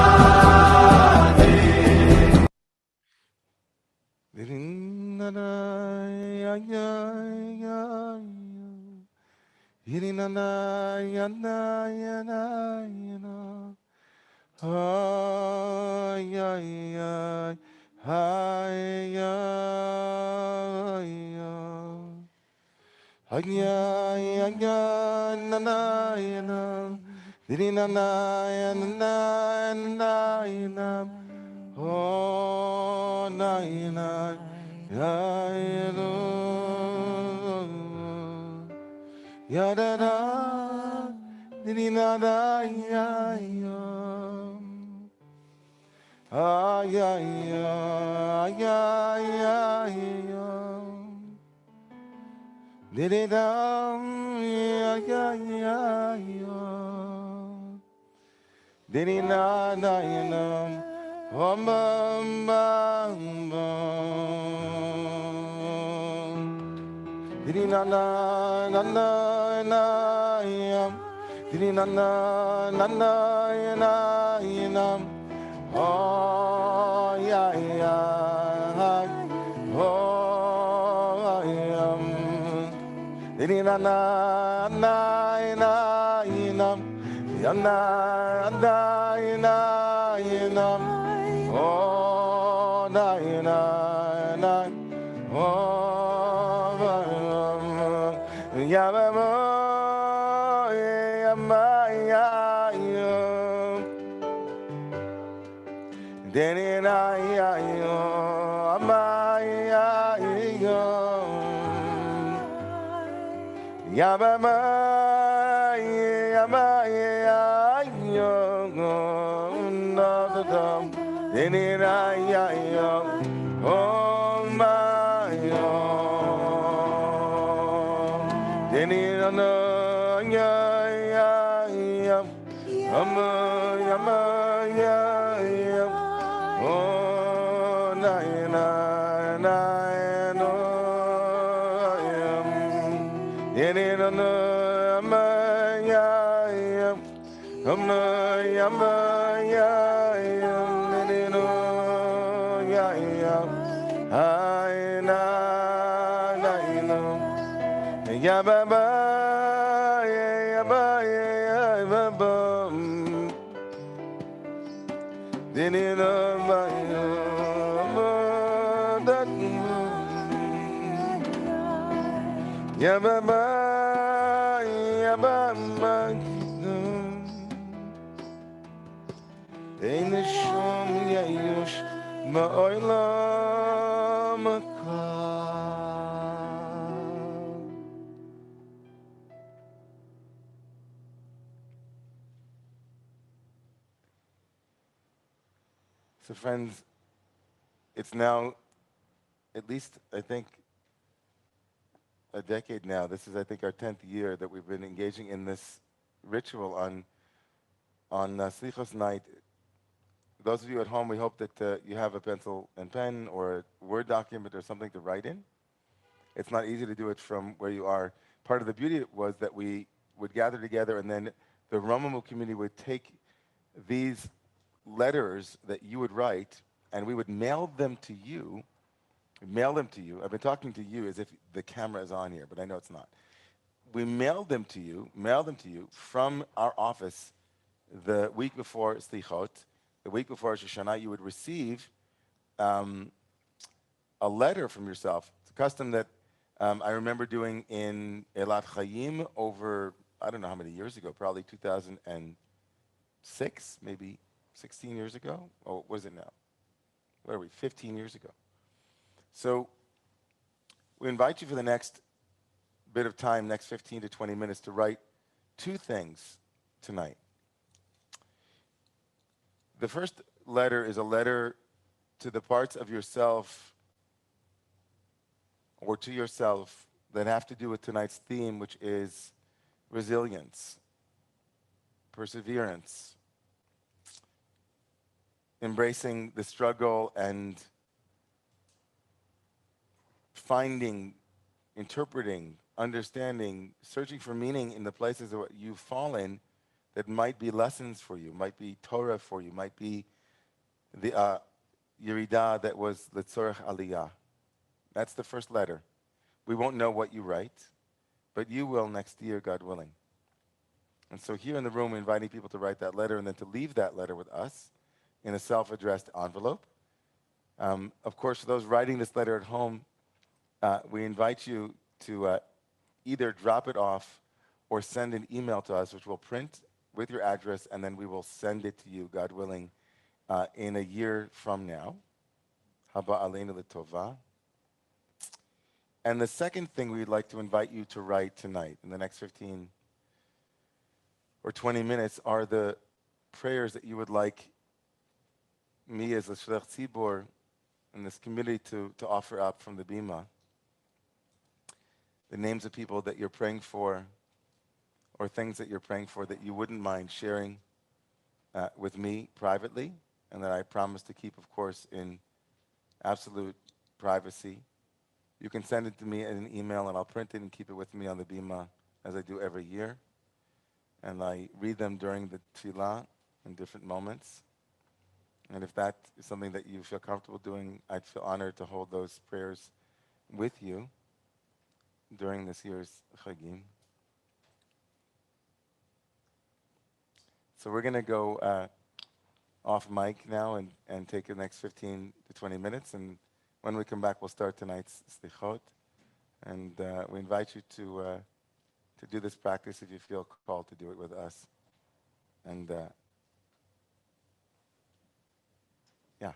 Oh my oh no ya ba ba ya ba ya ba ba dini no ba ya ba da ya ba ba ya ba ma ein shom ya yush ma oilam ka. So friends, it's now at least, I think, a decade now. This is, I think, our 10th year that we've been engaging in this ritual on Slichos night. Those of you at home, we hope that you have a pencil and pen or a Word document or something to write in. It's not easy to do it from where you are. Part of the beauty was that we would gather together, and then the Romemu community would take these letters that you would write, and we would mail them to you. Mail them to you. I've been talking to you as if the camera is on here, but I know it's not. We mailed them to you from our office the week before Slichot, the week before Rosh Hashanah. You would receive a letter from yourself. It's a custom that I remember doing in Elat Chaim over, I don't know how many years ago, probably 2006, maybe 16 years ago. Oh, what is it now? What are we, 15 years ago? So we invite you for the next bit of time, next 15 to 20 minutes, to write two things tonight. The first letter is a letter to the parts of yourself or to yourself that have to do with tonight's theme, which is resilience, perseverance, embracing the struggle and finding, interpreting, understanding, searching for meaning in the places that you've fallen that might be lessons for you, might be Torah for you, might be the Yerida that was Letzorech Aliyah. That's the first letter. We won't know what you write, but you will next year, God willing. And so here in the room, we're inviting people to write that letter and then to leave that letter with us in a self-addressed envelope. Of course, for those writing this letter at home, we invite you to either drop it off or send an email to us, which we'll print with your address, and then we will send it to you, God willing, in a year from now. Haba Aleinu L'Tova. And the second thing we'd like to invite you to write tonight, in the next 15 or 20 minutes, are the prayers that you would like me as a Shlech Tzibor in this community to offer up from the Bima. The names of people that you're praying for, or things that you're praying for that you wouldn't mind sharing with me privately, and that I promise to keep, of course, in absolute privacy. You can send it to me in an email, and I'll print it and keep it with me on the Bima, as I do every year. And I read them during the tefillah in different moments. And if that is something that you feel comfortable doing, I'd feel honored to hold those prayers with you during this year's Chagim. So we're going to go off mic now and take the next 15 to 20 minutes. And when we come back, we'll start tonight's Slichot. And we invite you to do this practice if you feel called to do it with us. And yeah.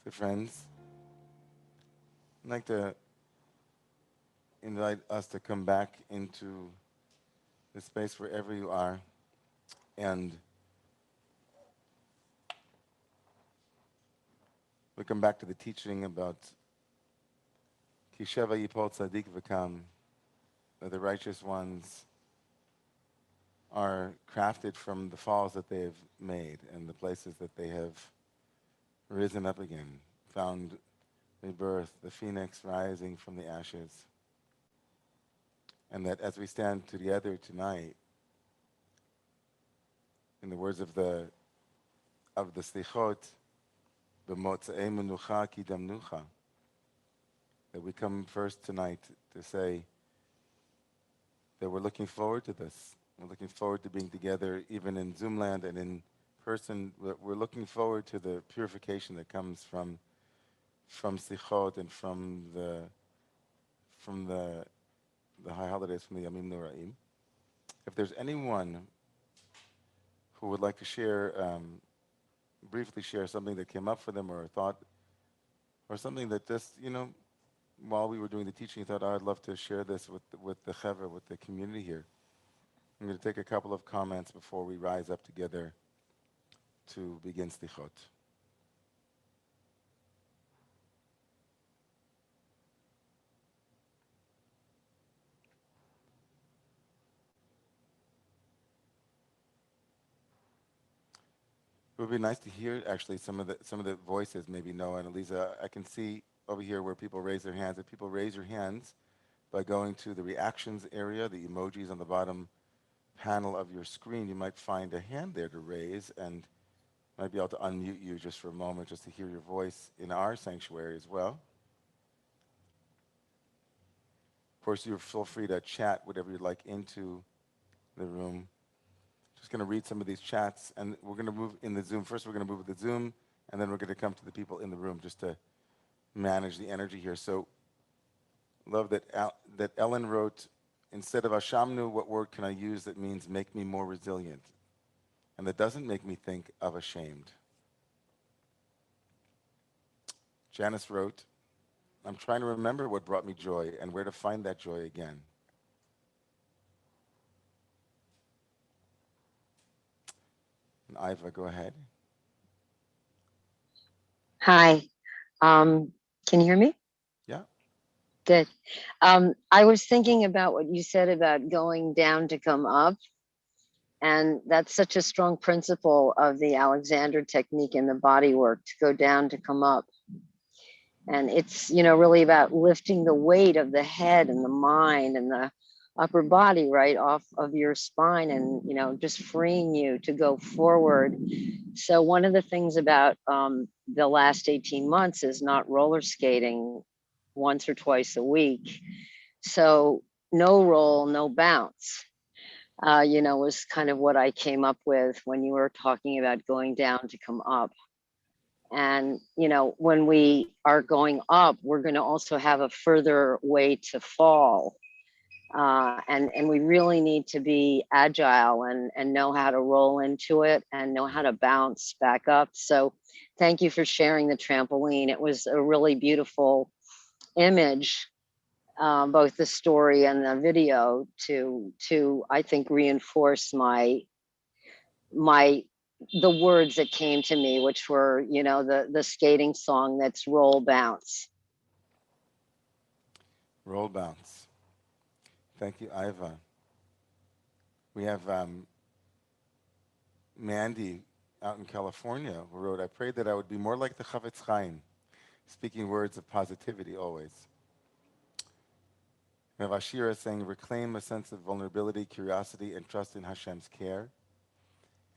So friends, I'd like to invite us to come back into the space wherever you are, and we come back to the teaching about Kisheva Yipol Tzadik V'Kam, that the righteous ones are crafted from the falls that they have made and the places that they have risen up again, found rebirth, the phoenix rising from the ashes. And that as we stand together tonight, in the words of the Slichot, B'motzei menucha kidamnucha, that we come first tonight to say that we're looking forward to this. We're looking forward to being together, even in Zoom land and in person. We're looking forward to the purification that comes from Slichot and from the high holidays, from the Yamim Noraim. If there's anyone who would like to share, briefly share something that came up for them or a thought, or something that just, while we were doing the teaching, thought, I'd love to share this with the Chevra, with the community here. I'm going to take a couple of comments before we rise up together to begin Slichot. It would be nice to hear actually some of the voices, maybe Noah and Eliza. I can see over here where people raise their hands. If people raise your hands by going to the reactions area, the emojis on the bottom panel of your screen, you might find a hand there to raise and might be able to unmute you just for a moment, just to hear your voice in our sanctuary as well. Of course, you feel free to chat whatever you'd like into the room. Just going to read some of these chats, and we're going to move in the Zoom. First, we're going to move with the Zoom, and then we're going to come to the people in the room just to manage the energy here. So, love that that Ellen wrote, instead of Ashamnu, what word can I use that means make me more resilient? And that doesn't make me think of ashamed. Janice wrote, I'm trying to remember what brought me joy and where to find that joy again. And Iva, go ahead. Hi. Can you hear me? Yeah. Good. I was thinking about what you said about going down to come up. And that's such a strong principle of the Alexander technique in the body work, to go down to come up. And it's, really about lifting the weight of the head and the mind and the upper body right off of your spine and, just freeing you to go forward. So one of the things about the last 18 months is not roller skating once or twice a week. So no roll, no bounce, was kind of what I came up with when you were talking about going down to come up. And, when we are going up, we're going to also have a further way to fall. And we really need to be agile and know how to roll into it and know how to bounce back up. So thank you for sharing the trampoline. It was a really beautiful image, both the story and the video, to I think reinforce the words that came to me, which were, the skating song that's roll bounce. Roll bounce. Thank you, Iva. We have Mandy out in California who wrote, I prayed that I would be more like the Chavetz Chaim, speaking words of positivity always. We have Ashira saying, reclaim a sense of vulnerability, curiosity, and trust in Hashem's care.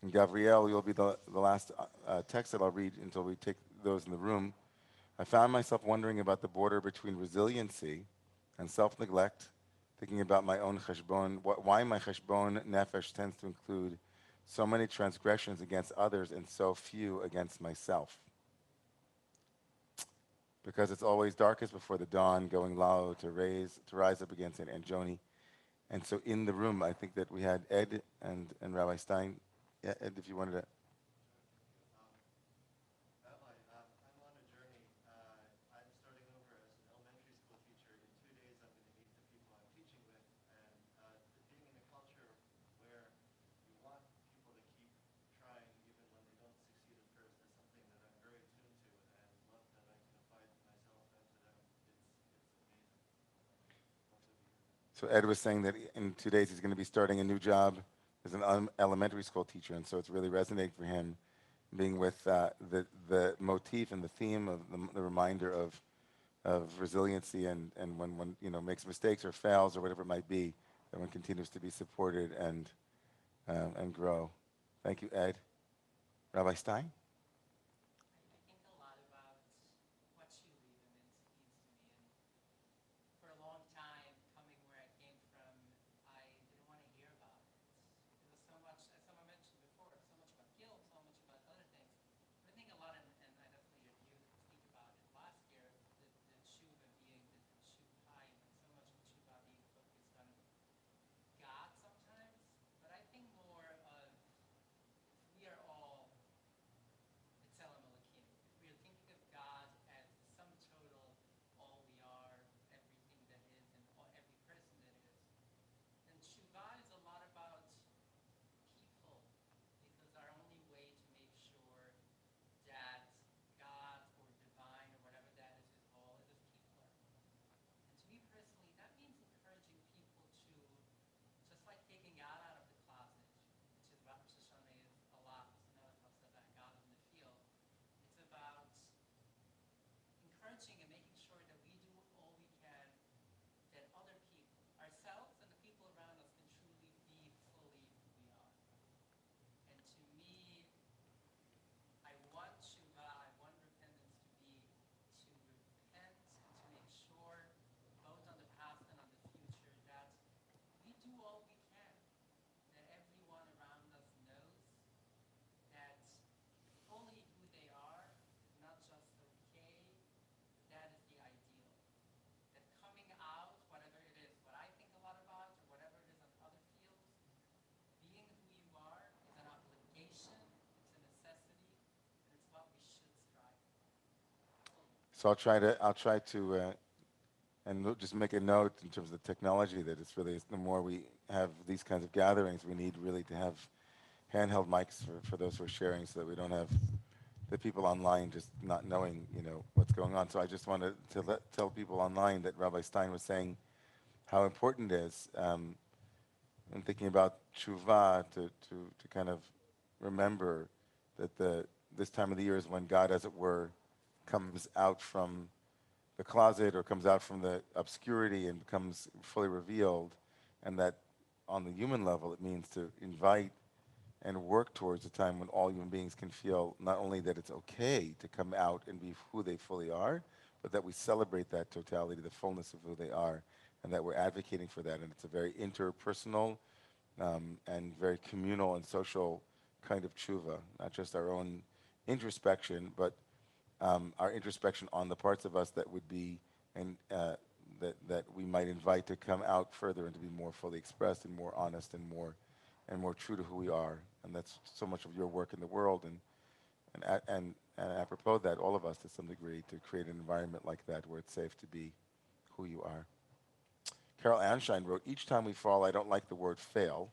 And Gabrielle, you'll be the last text that I'll read until we take those in the room. I found myself wondering about the border between resiliency and self-neglect, thinking about my own cheshbon, why my cheshbon nefesh tends to include so many transgressions against others and so few against myself. Because it's always darkest before the dawn, going low to rise up against it, and Joni. And so in the room, I think that we had Ed and Rabbi Stein. Yeah, Ed, if you wanted to. Rabbi, I'm on a journey. I'm starting over as an elementary school teacher. In 2 days, I'm going to meet the people I'm teaching with. And being in a culture where you want people to keep trying even when they don't succeed at first is something that I'm very attuned to and love that I can apply to myself and to them. It's amazing. Love to be here. So Ed was saying that in 2 days he's going to be starting a new job as an elementary school teacher, and so it's really resonating for him, being with the motif and the theme of the reminder of resiliency and when one makes mistakes or fails or whatever it might be, that one continues to be supported and grow. Thank you, Ed. Rabbi Stein. I think a lot about what you leave means to me. And for a long time, coming where I came from, I didn't want to hear about it. It was so much, as someone mentioned before, so much about guilt, so much about other things. But I think a lot, and I definitely heard you speak about it last year, the tshuva being the tshuva, and so much of tshuva being focused on God sometimes. But I think more of we are all Tzelem Elokim. If we are thinking of God as the sum total, all we are, everything that is, and every person that is, then Tshuva is a lot about people, because our only way to make sure that God or divine or whatever that is all is as people are. And to me personally, that means encouraging people to, just like taking God out of the closet, which is what Rosh Hashanah is a lot. Now it talks about God in the field. It's about encouraging and making sure that we do all we can, that other people, ourselves and the people around us, can truly be fully who we are. And to me, I want tshuva, I want repentance to be to repent and to make sure, both on the past and on the future, that we do all we can, that everyone around us knows that fully who they are is not just okay, that is the ideal. That coming out, whatever it is, what I think a lot about, or whatever it is on other fields, being who you are is an obligation, it's a necessity, and it's what we should strive for. So I'll try to and just make a note in terms of the technology that it's really, the more we have these kinds of gatherings, we need really to have handheld mics for those who are sharing, so that we don't have the people online just not knowing, what's going on. So I just wanted to tell people online that Rabbi Stein was saying how important it is, in thinking about tshuva, to kind of remember that this time of the year is when God, as it were, comes out from the closet or comes out from the obscurity and becomes fully revealed, and that on the human level it means to invite and work towards a time when all human beings can feel not only that it's okay to come out and be who they fully are, but that we celebrate that totality, the fullness of who they are, and that we're advocating for that. And it's a very interpersonal and very communal and social kind of tshuva, not just our own introspection, but our introspection on the parts of us that would be, and that we might invite to come out further and to be more fully expressed and more honest and more true to who we are. And that's so much of your work in the world, and apropos that, all of us to some degree, to create an environment like that where it's safe to be who you are. Carol Anshine wrote, each time we fall, I don't like the word fail.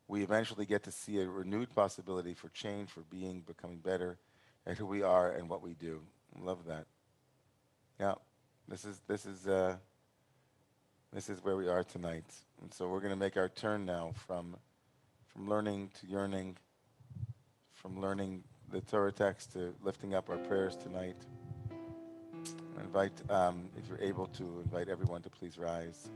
We eventually get to see a renewed possibility for change, for being, becoming better at who we are and what we do. Love that. Yeah, this is This is where we are tonight. And so we're going to make our turn now from learning to yearning, from learning the Torah text to lifting up our prayers tonight. I invite, if you're able to, invite everyone to please rise.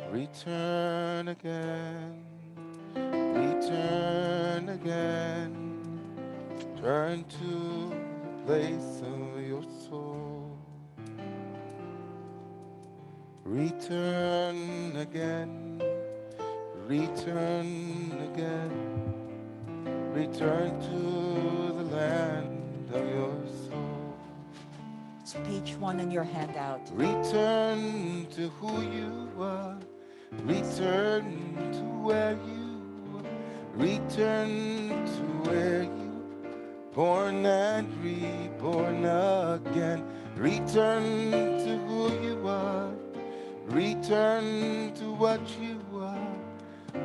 Return again, return again, turn to the place of your soul. Return again, return again, return to the land of your soul. It's page 1 on your handout. Return to who you are, return to where you were, return to where you born and reborn again. Return to who you are, return to what you are,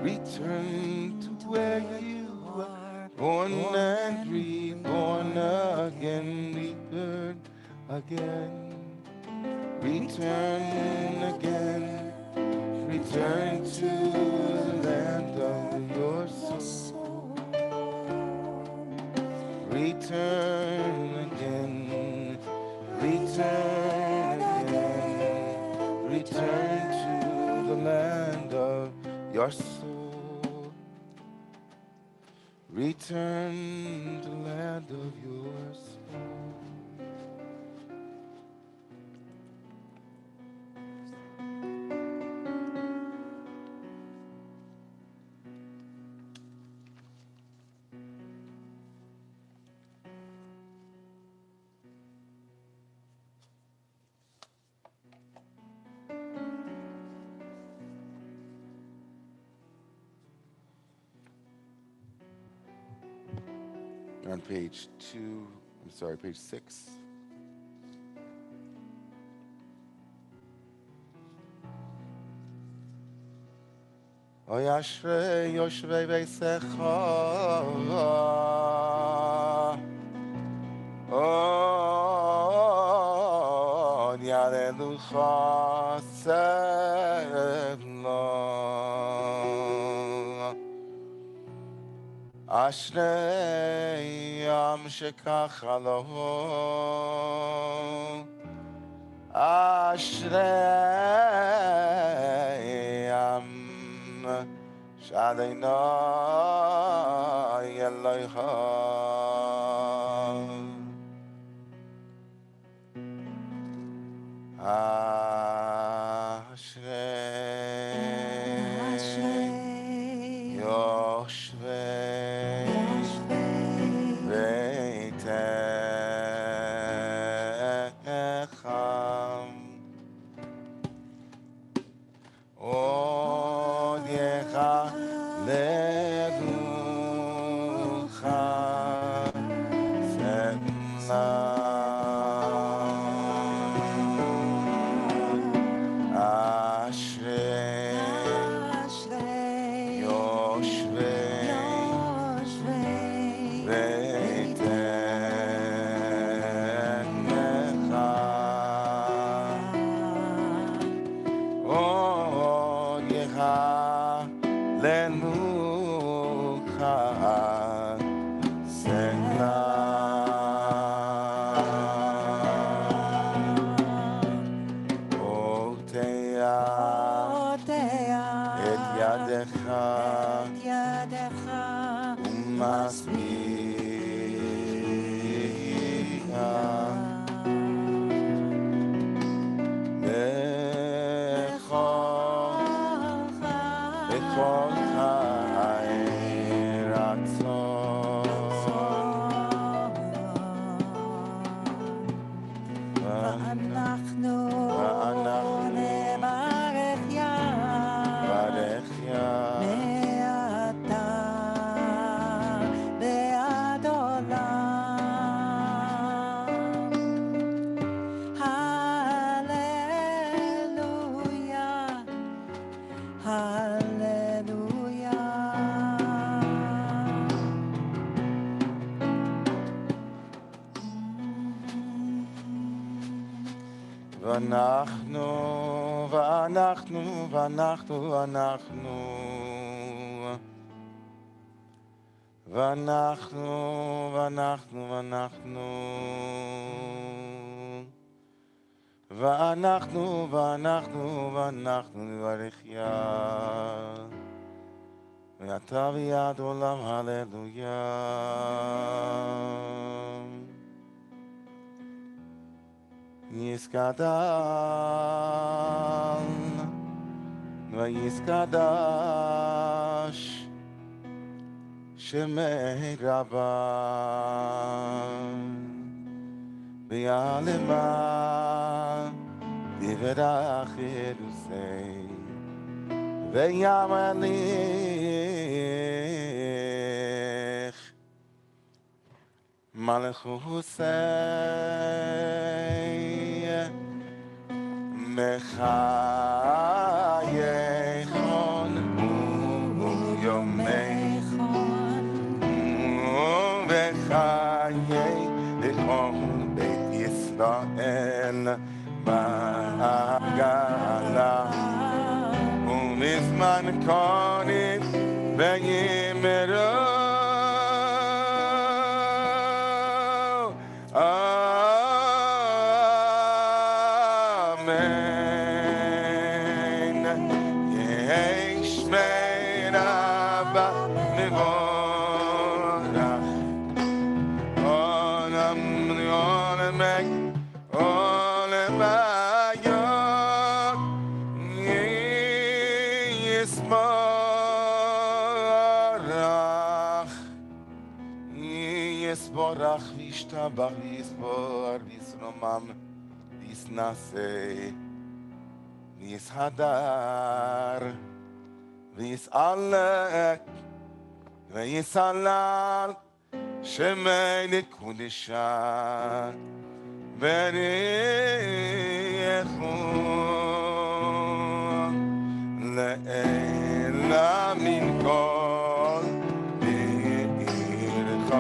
return to where you are, born and reborn again. Return again, return again, return to the land of your soul. Return again, return again, return to the land of your soul. Return to the land of your soul. On page 6. Oy ashrei yoshvei veisecha, on yarelucha selo. Ashrei yam shekach alo, ashrei yam shadeinai Elohecha. Ashrei yoshvei beitecha, od yechalelucha sena. ואנחנו, ואנחנו, ואנחנו, ואנחנו, ואנחנו, ואנחנו, ואנחנו, ואנחנו, ואנחנו, ואנחנו נברך יה, ואתה ביד עולם, הללויה. יסקדל, ויסקדש, שמי רבה, ויעלמה, דברך ירוסי, וימליך, מלכוסי, מחייכון ויומייכון וחייכון בית ישראל בעגלה ומזמן קודם ויאמרו יסבורך וישתבח ויסבור וישרומם וישנשא ויסהדר ויסעלק ויסהלל שמי לקודשה בריחו לעילה מן כל בעירך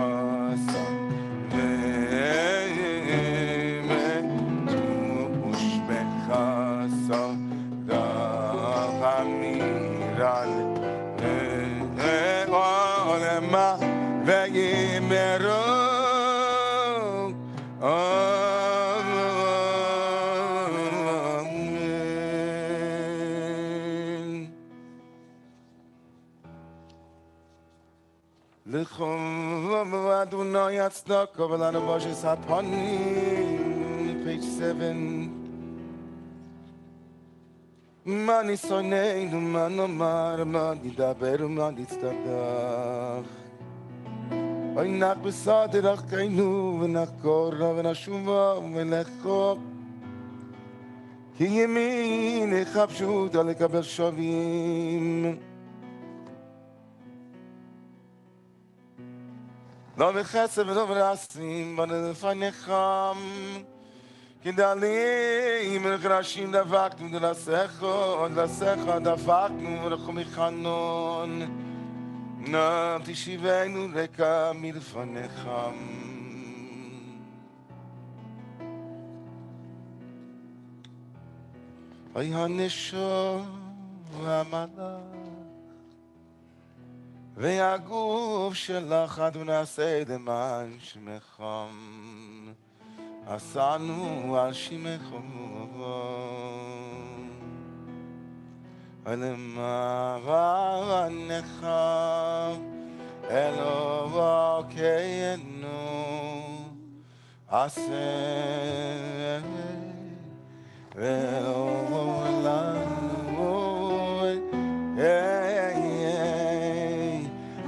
ויאמרו אמן. לכל אדוני הצדקה ולנו בושס הפנים, page 7. מה ניסיוננו, מה נאמר, מה נדבר, מה נצטדק. אוי נח בסדר אחרינו ונחקורה ונשובה ולכו כי ימינך פשוטה לקבל שווים לא בחסד ולא ברסים ולפניך כי דלים ולחרשים דבקנו דלסך דפקנו ולחומי חנון נא תשיבנו ריקה מלפניך אוי הנשום והמלאך והגוף שלך אדוני עשה למען שמך עשנו על שמך ולמענך אלוקינו עשה ולעולמו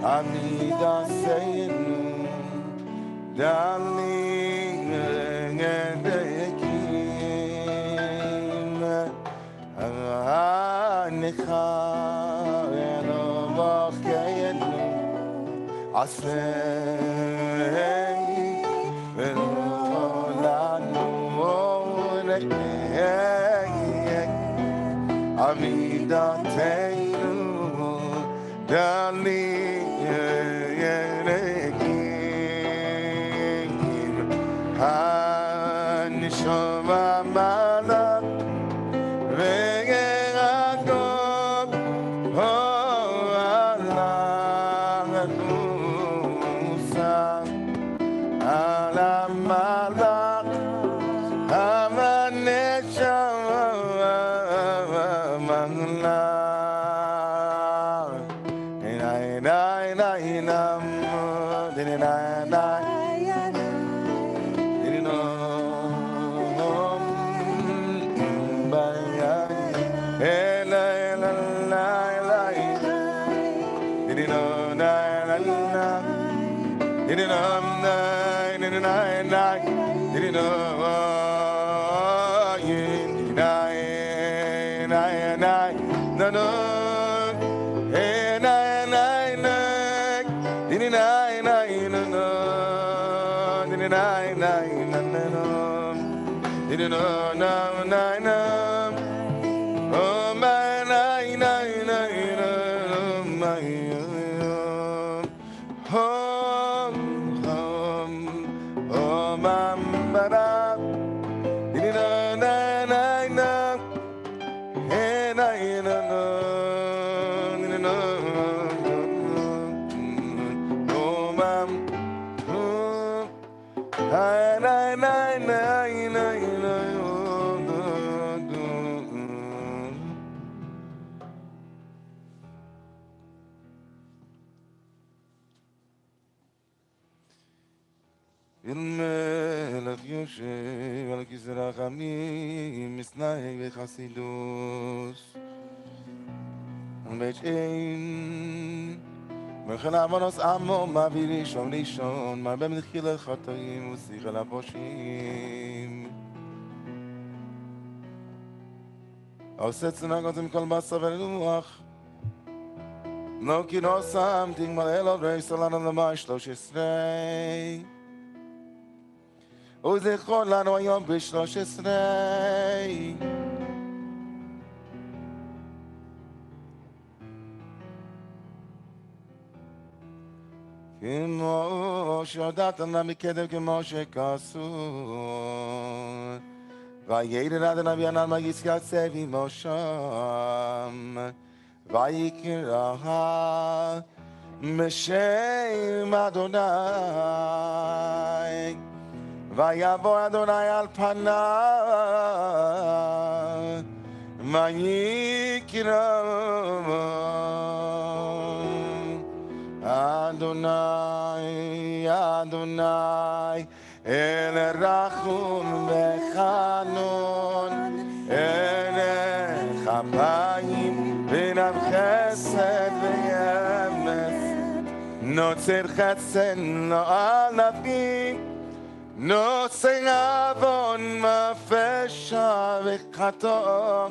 עמידתנו דלים דקים ענך אלוקינו עשה ולעולנו עמידתנו דלים הנשמה מלאך Oh, my, home, oh, mama, na na na na, hey na na na, na oh mam, oh, na na na na na, الملك يושב על כיסא רחמים, מסנאי וחסידוס. בית אין, מלכן עוונוס עמו, מביא ראשון ראשון, מרבה מתחיל חטאים ושיכל הפושעים. עושה צנגות עם כל בשר ורוח, לא כי לא שמתי גמל אלו סלנו למאי 13. וזכור לנו היום ב-13 כמו שהודעתם לה מקדם כמו שכעסו וירא עד הנביא הנעלמה יתייצב עמו שם ויקרא בשם אדוני ויבוא אדוני על פניו ויקרא אדוני אדוני אל רחום וחנון אל כפיים ורב חסד ואמת נוצר חסד לא על נביא נושא עוון מפשע וחטוא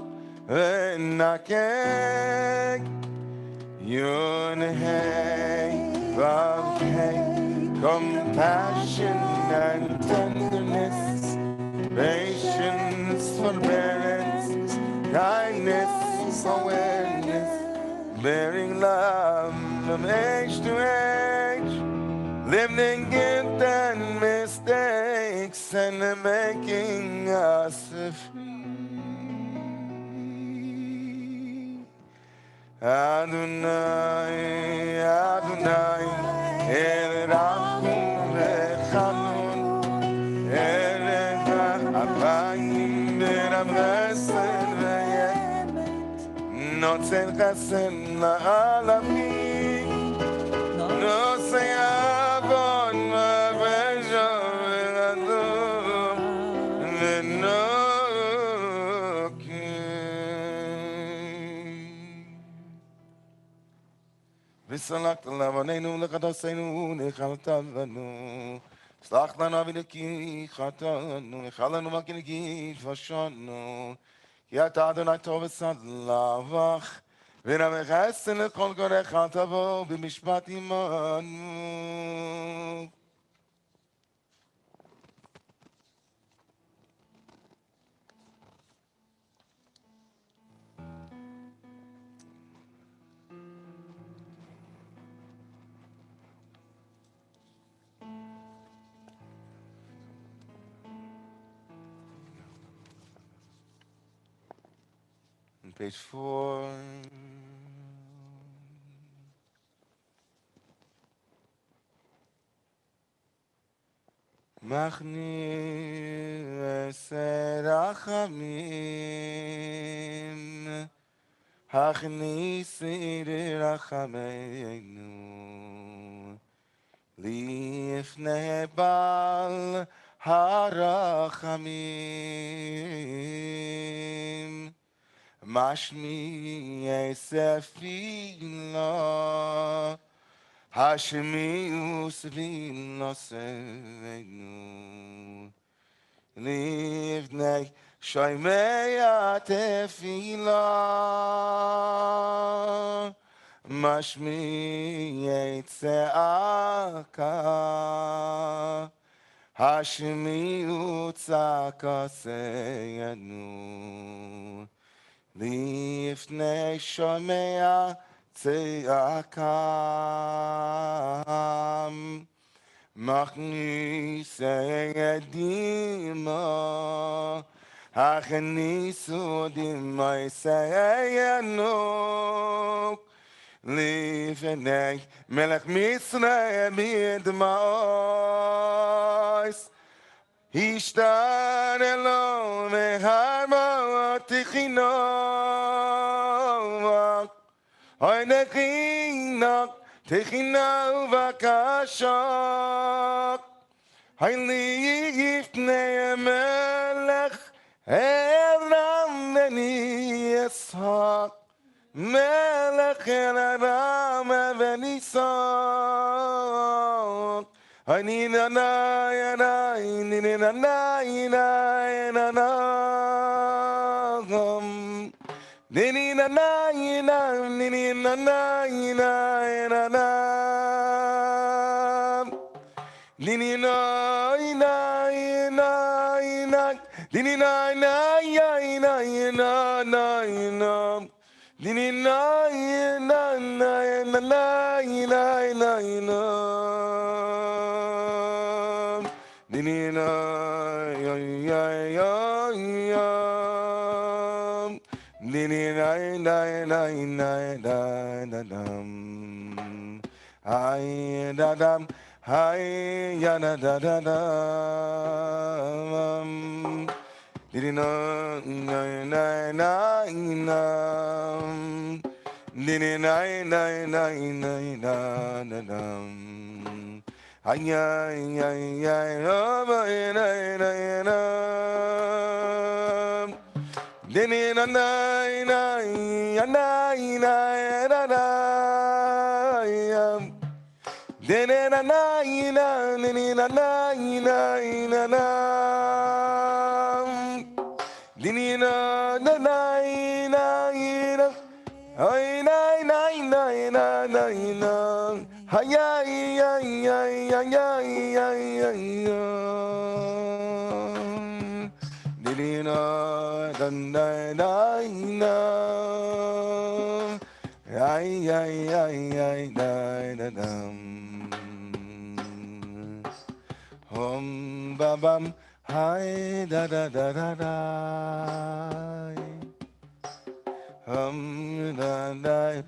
ונקה יון ה' ו' ה' compassion and tenderness patience forbearance kindness awareness bearing love from age to age living guilt and mistakes and making us free. Adonai, Adonai, El Rachum V'Chanun, El Ha'apayim B'Rav Chesed V'Yemet, Notzer Chesed La'alamim, Notzer Avon V'Pesha V'Chadum V'Nokim. וסלחת לעווננו ולחטאינו נחלת לנו סלח לנו ולקי חטאנו החל לנו וכנגי פשענו כי אתה אדוני טוב וסלח ונמך חסד לכל גורך תבוא במשפט עמנו. On page 4. מכניס רחמים, הכניסי רחמנו, לפני בעל הרחמים, משמיעי ספילה, השמיעו סבילוסנו, לפני שומע תפילה, משמיעי צעקה, השמיעו צעקתנו, לפני שומע צעקה, מכניסי דמעה, הכניסו דמעינו, לפני מלך מצרים בדמעות, השתעלו מהר תחינוך, אוי תחינוך בקשוק, לפני המלך אברהם וניסחק, מלך אברהם וניסחק, אני ננאי ננאי ננאי Nini na na na nini na na na na nini na na na na nini na na na na na nini na na na na na nini na Nini nai nai nai nai da da dum, hi da dum, hi ya da da da dum. Nini nai nai nai nai nai, nini nai nai nai nai da da dum. Hi ya ya ya oh nai nai nai. Dini na na na na na na na Dini na na na Dini na na na na Dini na na na na Ay na na na na na na Ay ay ay ay ay ay ay Dini na Dun, ay ay ay ay da dum, hum ba bum, hi da da da da da, hum da da.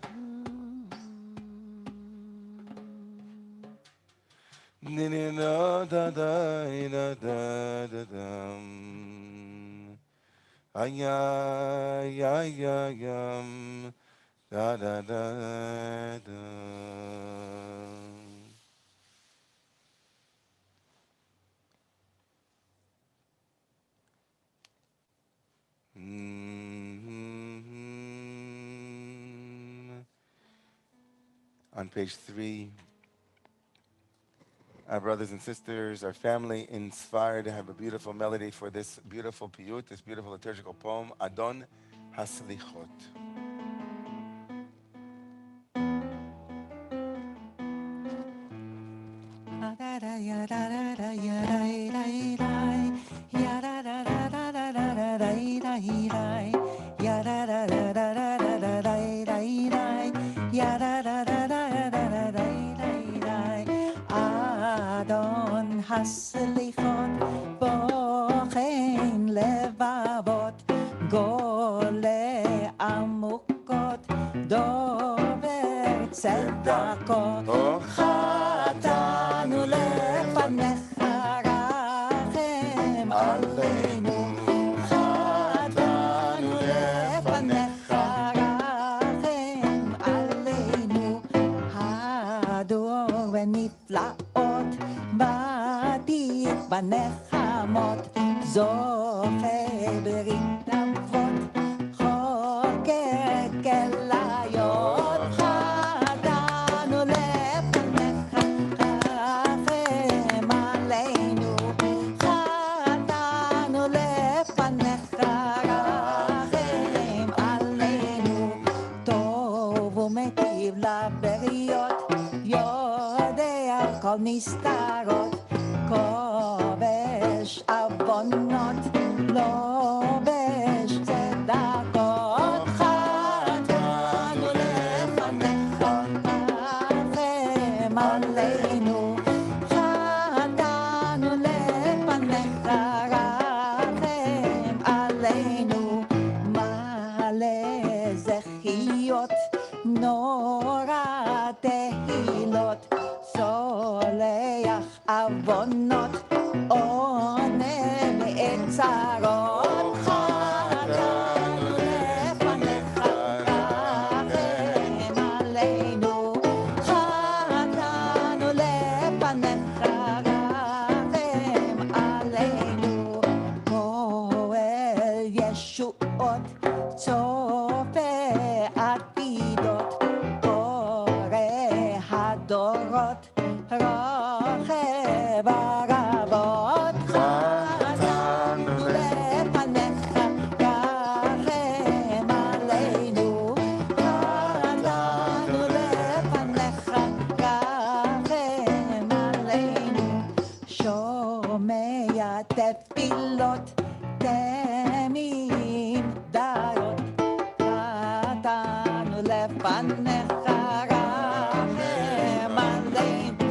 Dini da da da da da dum. Ay ay ay ay da da da da. On page 3, our brothers and sisters, our family, inspired to have a beautiful melody for this beautiful piyut, this beautiful liturgical poem, Adon HaSelichot. Adon haslichot bochen levavot gole amukot dover tzedakot chatanu lefanecha rachem aleinu chatanu lefanecha rachem aleinu hador v'nifla אות מעדיף בנחמות, זוכה ברית אבות, חוגג כליות, חטאנו לפניך, רחם עלינו, חטאנו לפניך, רחם עלינו, טוב ומיטיב לבריות, יודע כל נסתרות, כובש עוונות, לובש צדקות, חטאנו לפניך, רחם עלינו, חטאנו לפניך, רחם עלינו, מלא זכיות, נורא תהילות, סולח עוונות, עונה מעת צרות, חטאנו לפניך, רחם עלינו, חטאנו לפניך, רחם עלינו, פועל ישועות, צופה עתידות, בורא הדורות, רוכב הרבות, חטאנו לפניך, רחם עלינו, חטאנו לפניך, רחם עלינו, שומע תפילות, תמים דעות, חטאנו לפניך, רחם עלינו,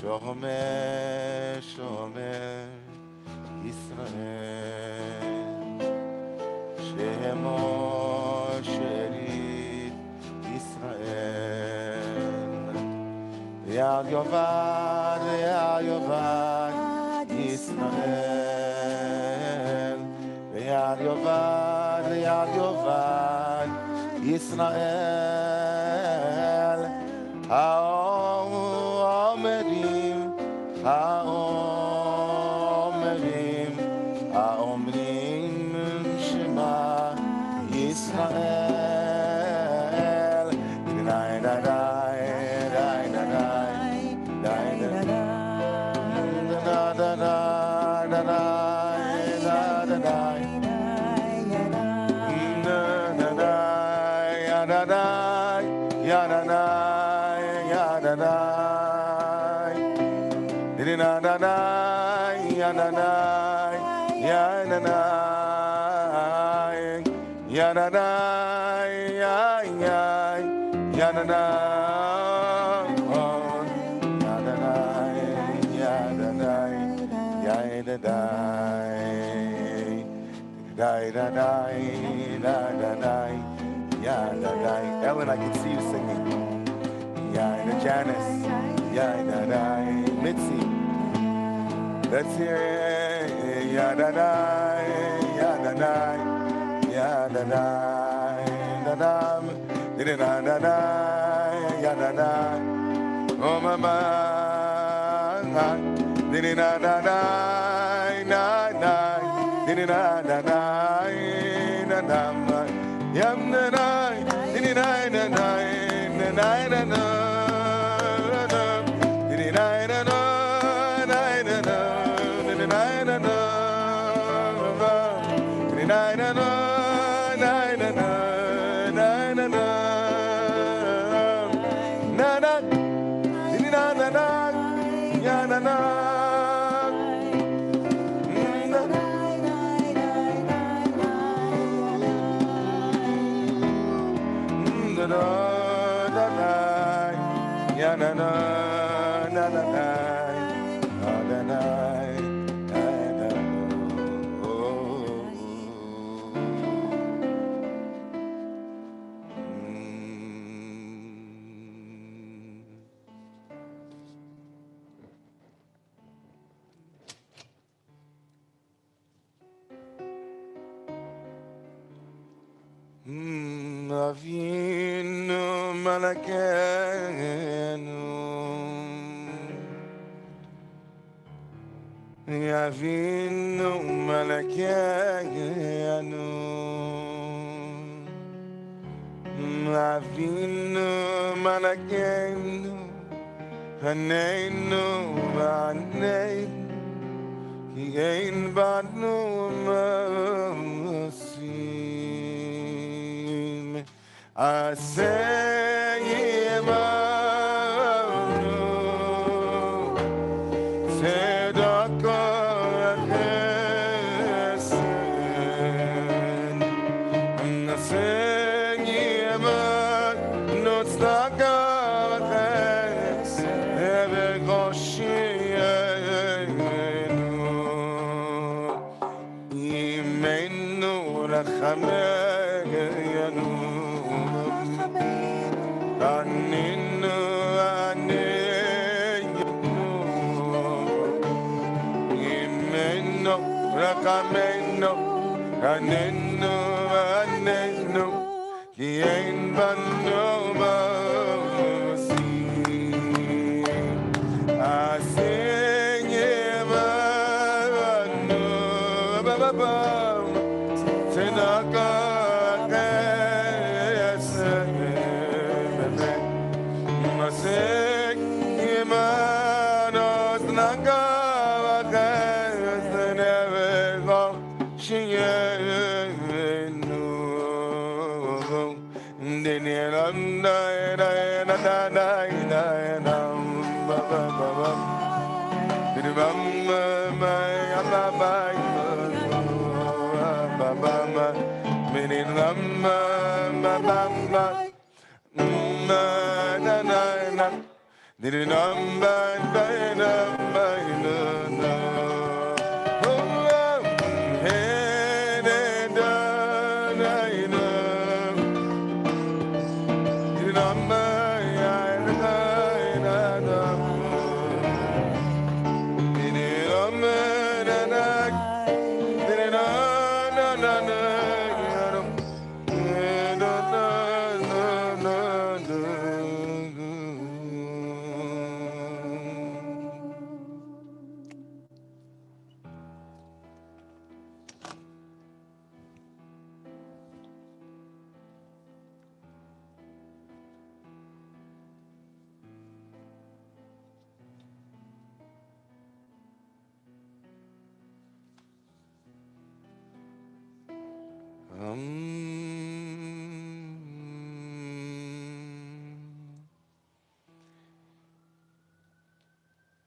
שומר, שומר ישראל, שמו שארית ישראל, יד יאבד ישראל, יד יאבד ישראל, האומרים שמה ישראל, די די Ellen, I can see you singing. Janice. Mitzi. Let's hear it. Oh mama, Avinu Malakenu Avinu Malakenu Avinu Malakenu Hanenu Vaneinu Ki ein banu masim Aseyimanu Tzedaka chesed Aseyimanu Tzedaka chesed Evegoshiyenu Imenu rachamenu Aninu aneyenu Imenu rachamenu Aninu aneyenu Ki ein banu masim Asiyemanu Ba-ba-bam Tzedaka chesed Masek Imanu Tzedaka chesed Evegoshiyenu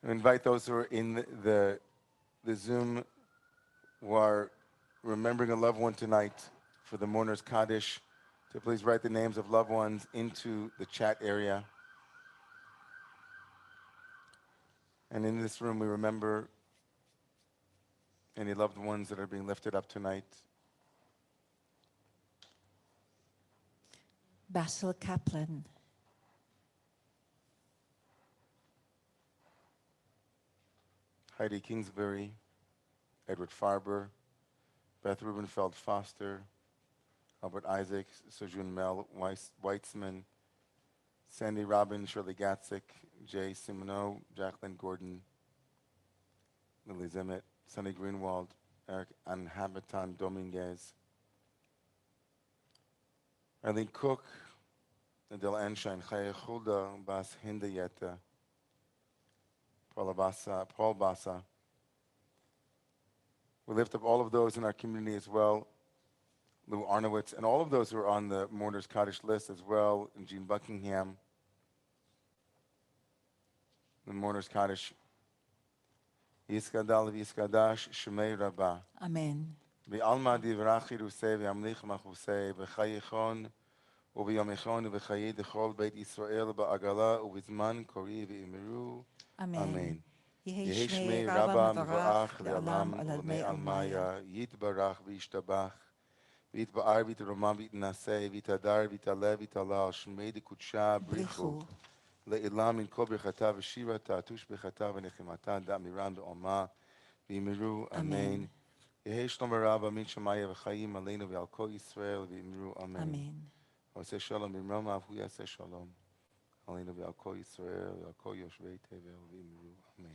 I invite those who are in the Zoom who are remembering a loved one tonight for the mourner's Kaddish to please write the names of loved ones into the chat area. And in this room, we remember any loved ones that are being lifted up tonight. Basil Kaplan, Heidi Kingsbury, Edward Farber, Beth Rubenfeld Foster, Albert Isaacs, Sojun Mel Weitzman, Sandy Robbins, Shirley Gatzik, Jay Simoneau, Jacqueline Gordon, Lily Zimmett, Sonny Greenwald, Eric Anhabitan Dominguez, Eileen Cook, Adele Enshine, Chaya Chulda, Bas Hindayeta, Paul Bassa. We lift up all of those in our community as well, Lou Arnowitz, and all of those who are on the Mourners Kaddish list as well, and Jean Buckingham, the Mourners Kaddish. Yiskadal v'yiskadash Shemei Rabbah. Amen. V'alma divrach Yerusei v'amlich machusei v'chayichon וביום אחד ובחיי דכל בית ישראל בעגלה ובזמן קורי ואמרו אמן. אמן. יהי יהי שמי שמי רבא רבא מברך מבורך לעולם לעולם ולעלמי ולעולמי עלמיה. עלמיה, יתברך וישתבח, ויתפאר ויתרומם ויתנשא, ויתהדר ויתעלה ויתעלה על שמי דקודשה בריחו. בריחו. לעילם מן כל ברכתה ושירתה, תושבחתה ונחמתה, דאמירן בעלמה, ואמרו אמן. אמן. יהי שלום רבא מן שמיה וחיים עלינו ועל כל ישראל, ואמרו אמן. אמן. העושה שלום במרומיו הוא יעשה שלום עלינו ועל כל ישראל ועל כל יושבי תבל, ואמרו אמן.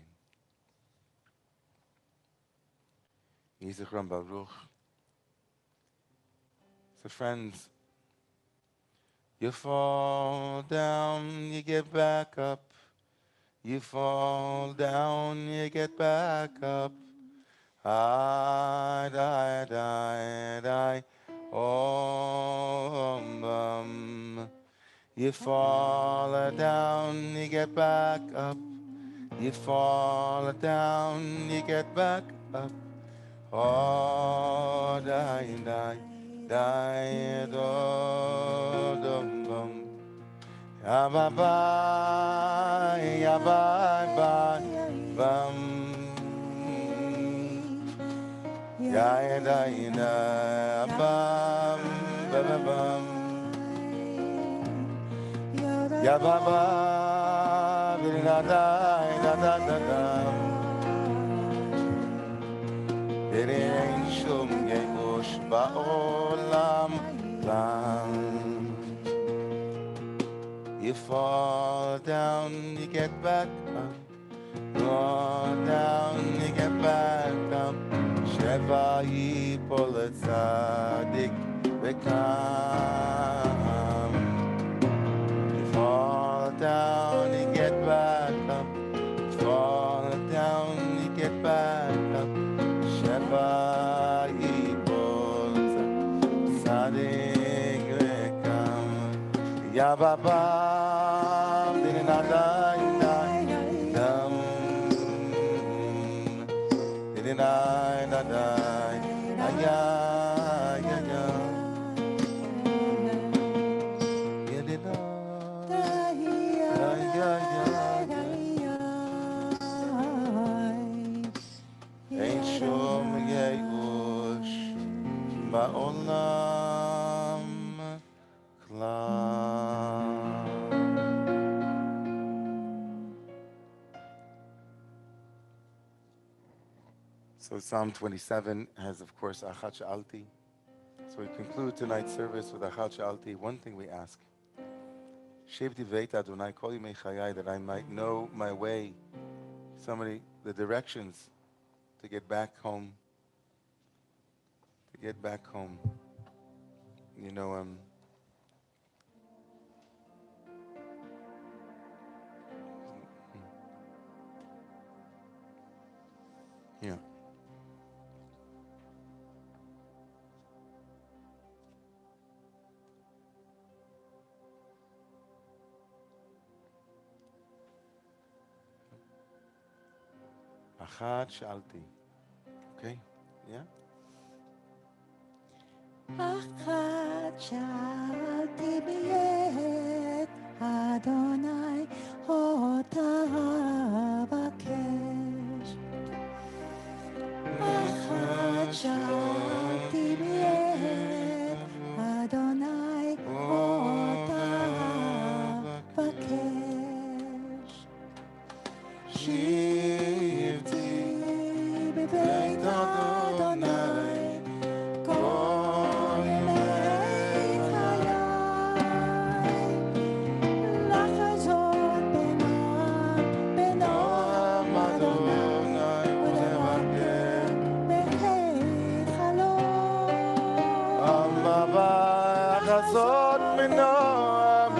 יהי זכרם ברוך. So friends, you fall down, you get back up. You fall down, you get back up. I die, die, die. Oh, you fall down, you get back up. You fall down, you get back up. Oh, die, die, die, do, dum, bum. Ya bye bye, ya bye bye, bum. Ya da ya bum, ba ba bum. Ya ba ba, da da da da da da. It ain't shum yebush ba'olam lam. You fall down, you get back up. Fall down, you get back up. Sheva yipol tzadik v'kam. You fall down, you get back up. Fall down, you get back up. Sheva yipol tzadik v'kam. Ya baba, didn't I die? Dum, didn't I die? Ay, ay, ay, ay. You did not. Ay, ay, ay, ay. Ain't shum yeush ba'olam klal. So Psalm 27 has, of course, Achat Sha'alti. So we conclude tonight's service with Achat Sha'alti. One thing we ask, Shevti Veit Adonai Kol Yimei Chayai, that I might know my way, the directions to get back home, You know, yeah. Achat Sha'alti. Okay? Yeah? אחת שאלתי מאת אדוני אותה אבקש. אחת שאלתי מאת אדוני אותה אבקש. שבתי בבית אדוני כל ימי חיי, לחזות בנועם אדוני ולבקר בבית חלום. לחזות בנועם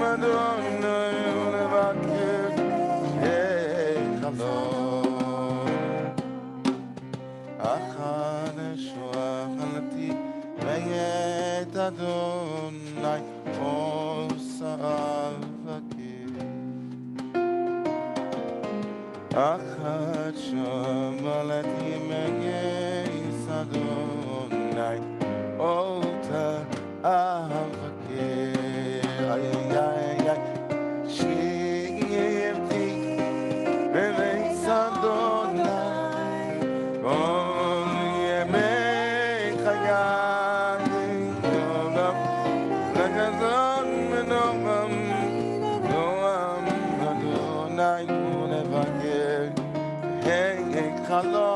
אדוני ולבקר בבית חלום. אחת שואלתי ואת אדוני עושה אבקש. אחת שואלתי ואת אדוני אותה Shivti Beveis Adonai Kol Yemei Chayai Yodam Lekazon Menocham Noam Adonai Unevaker Hey Chalom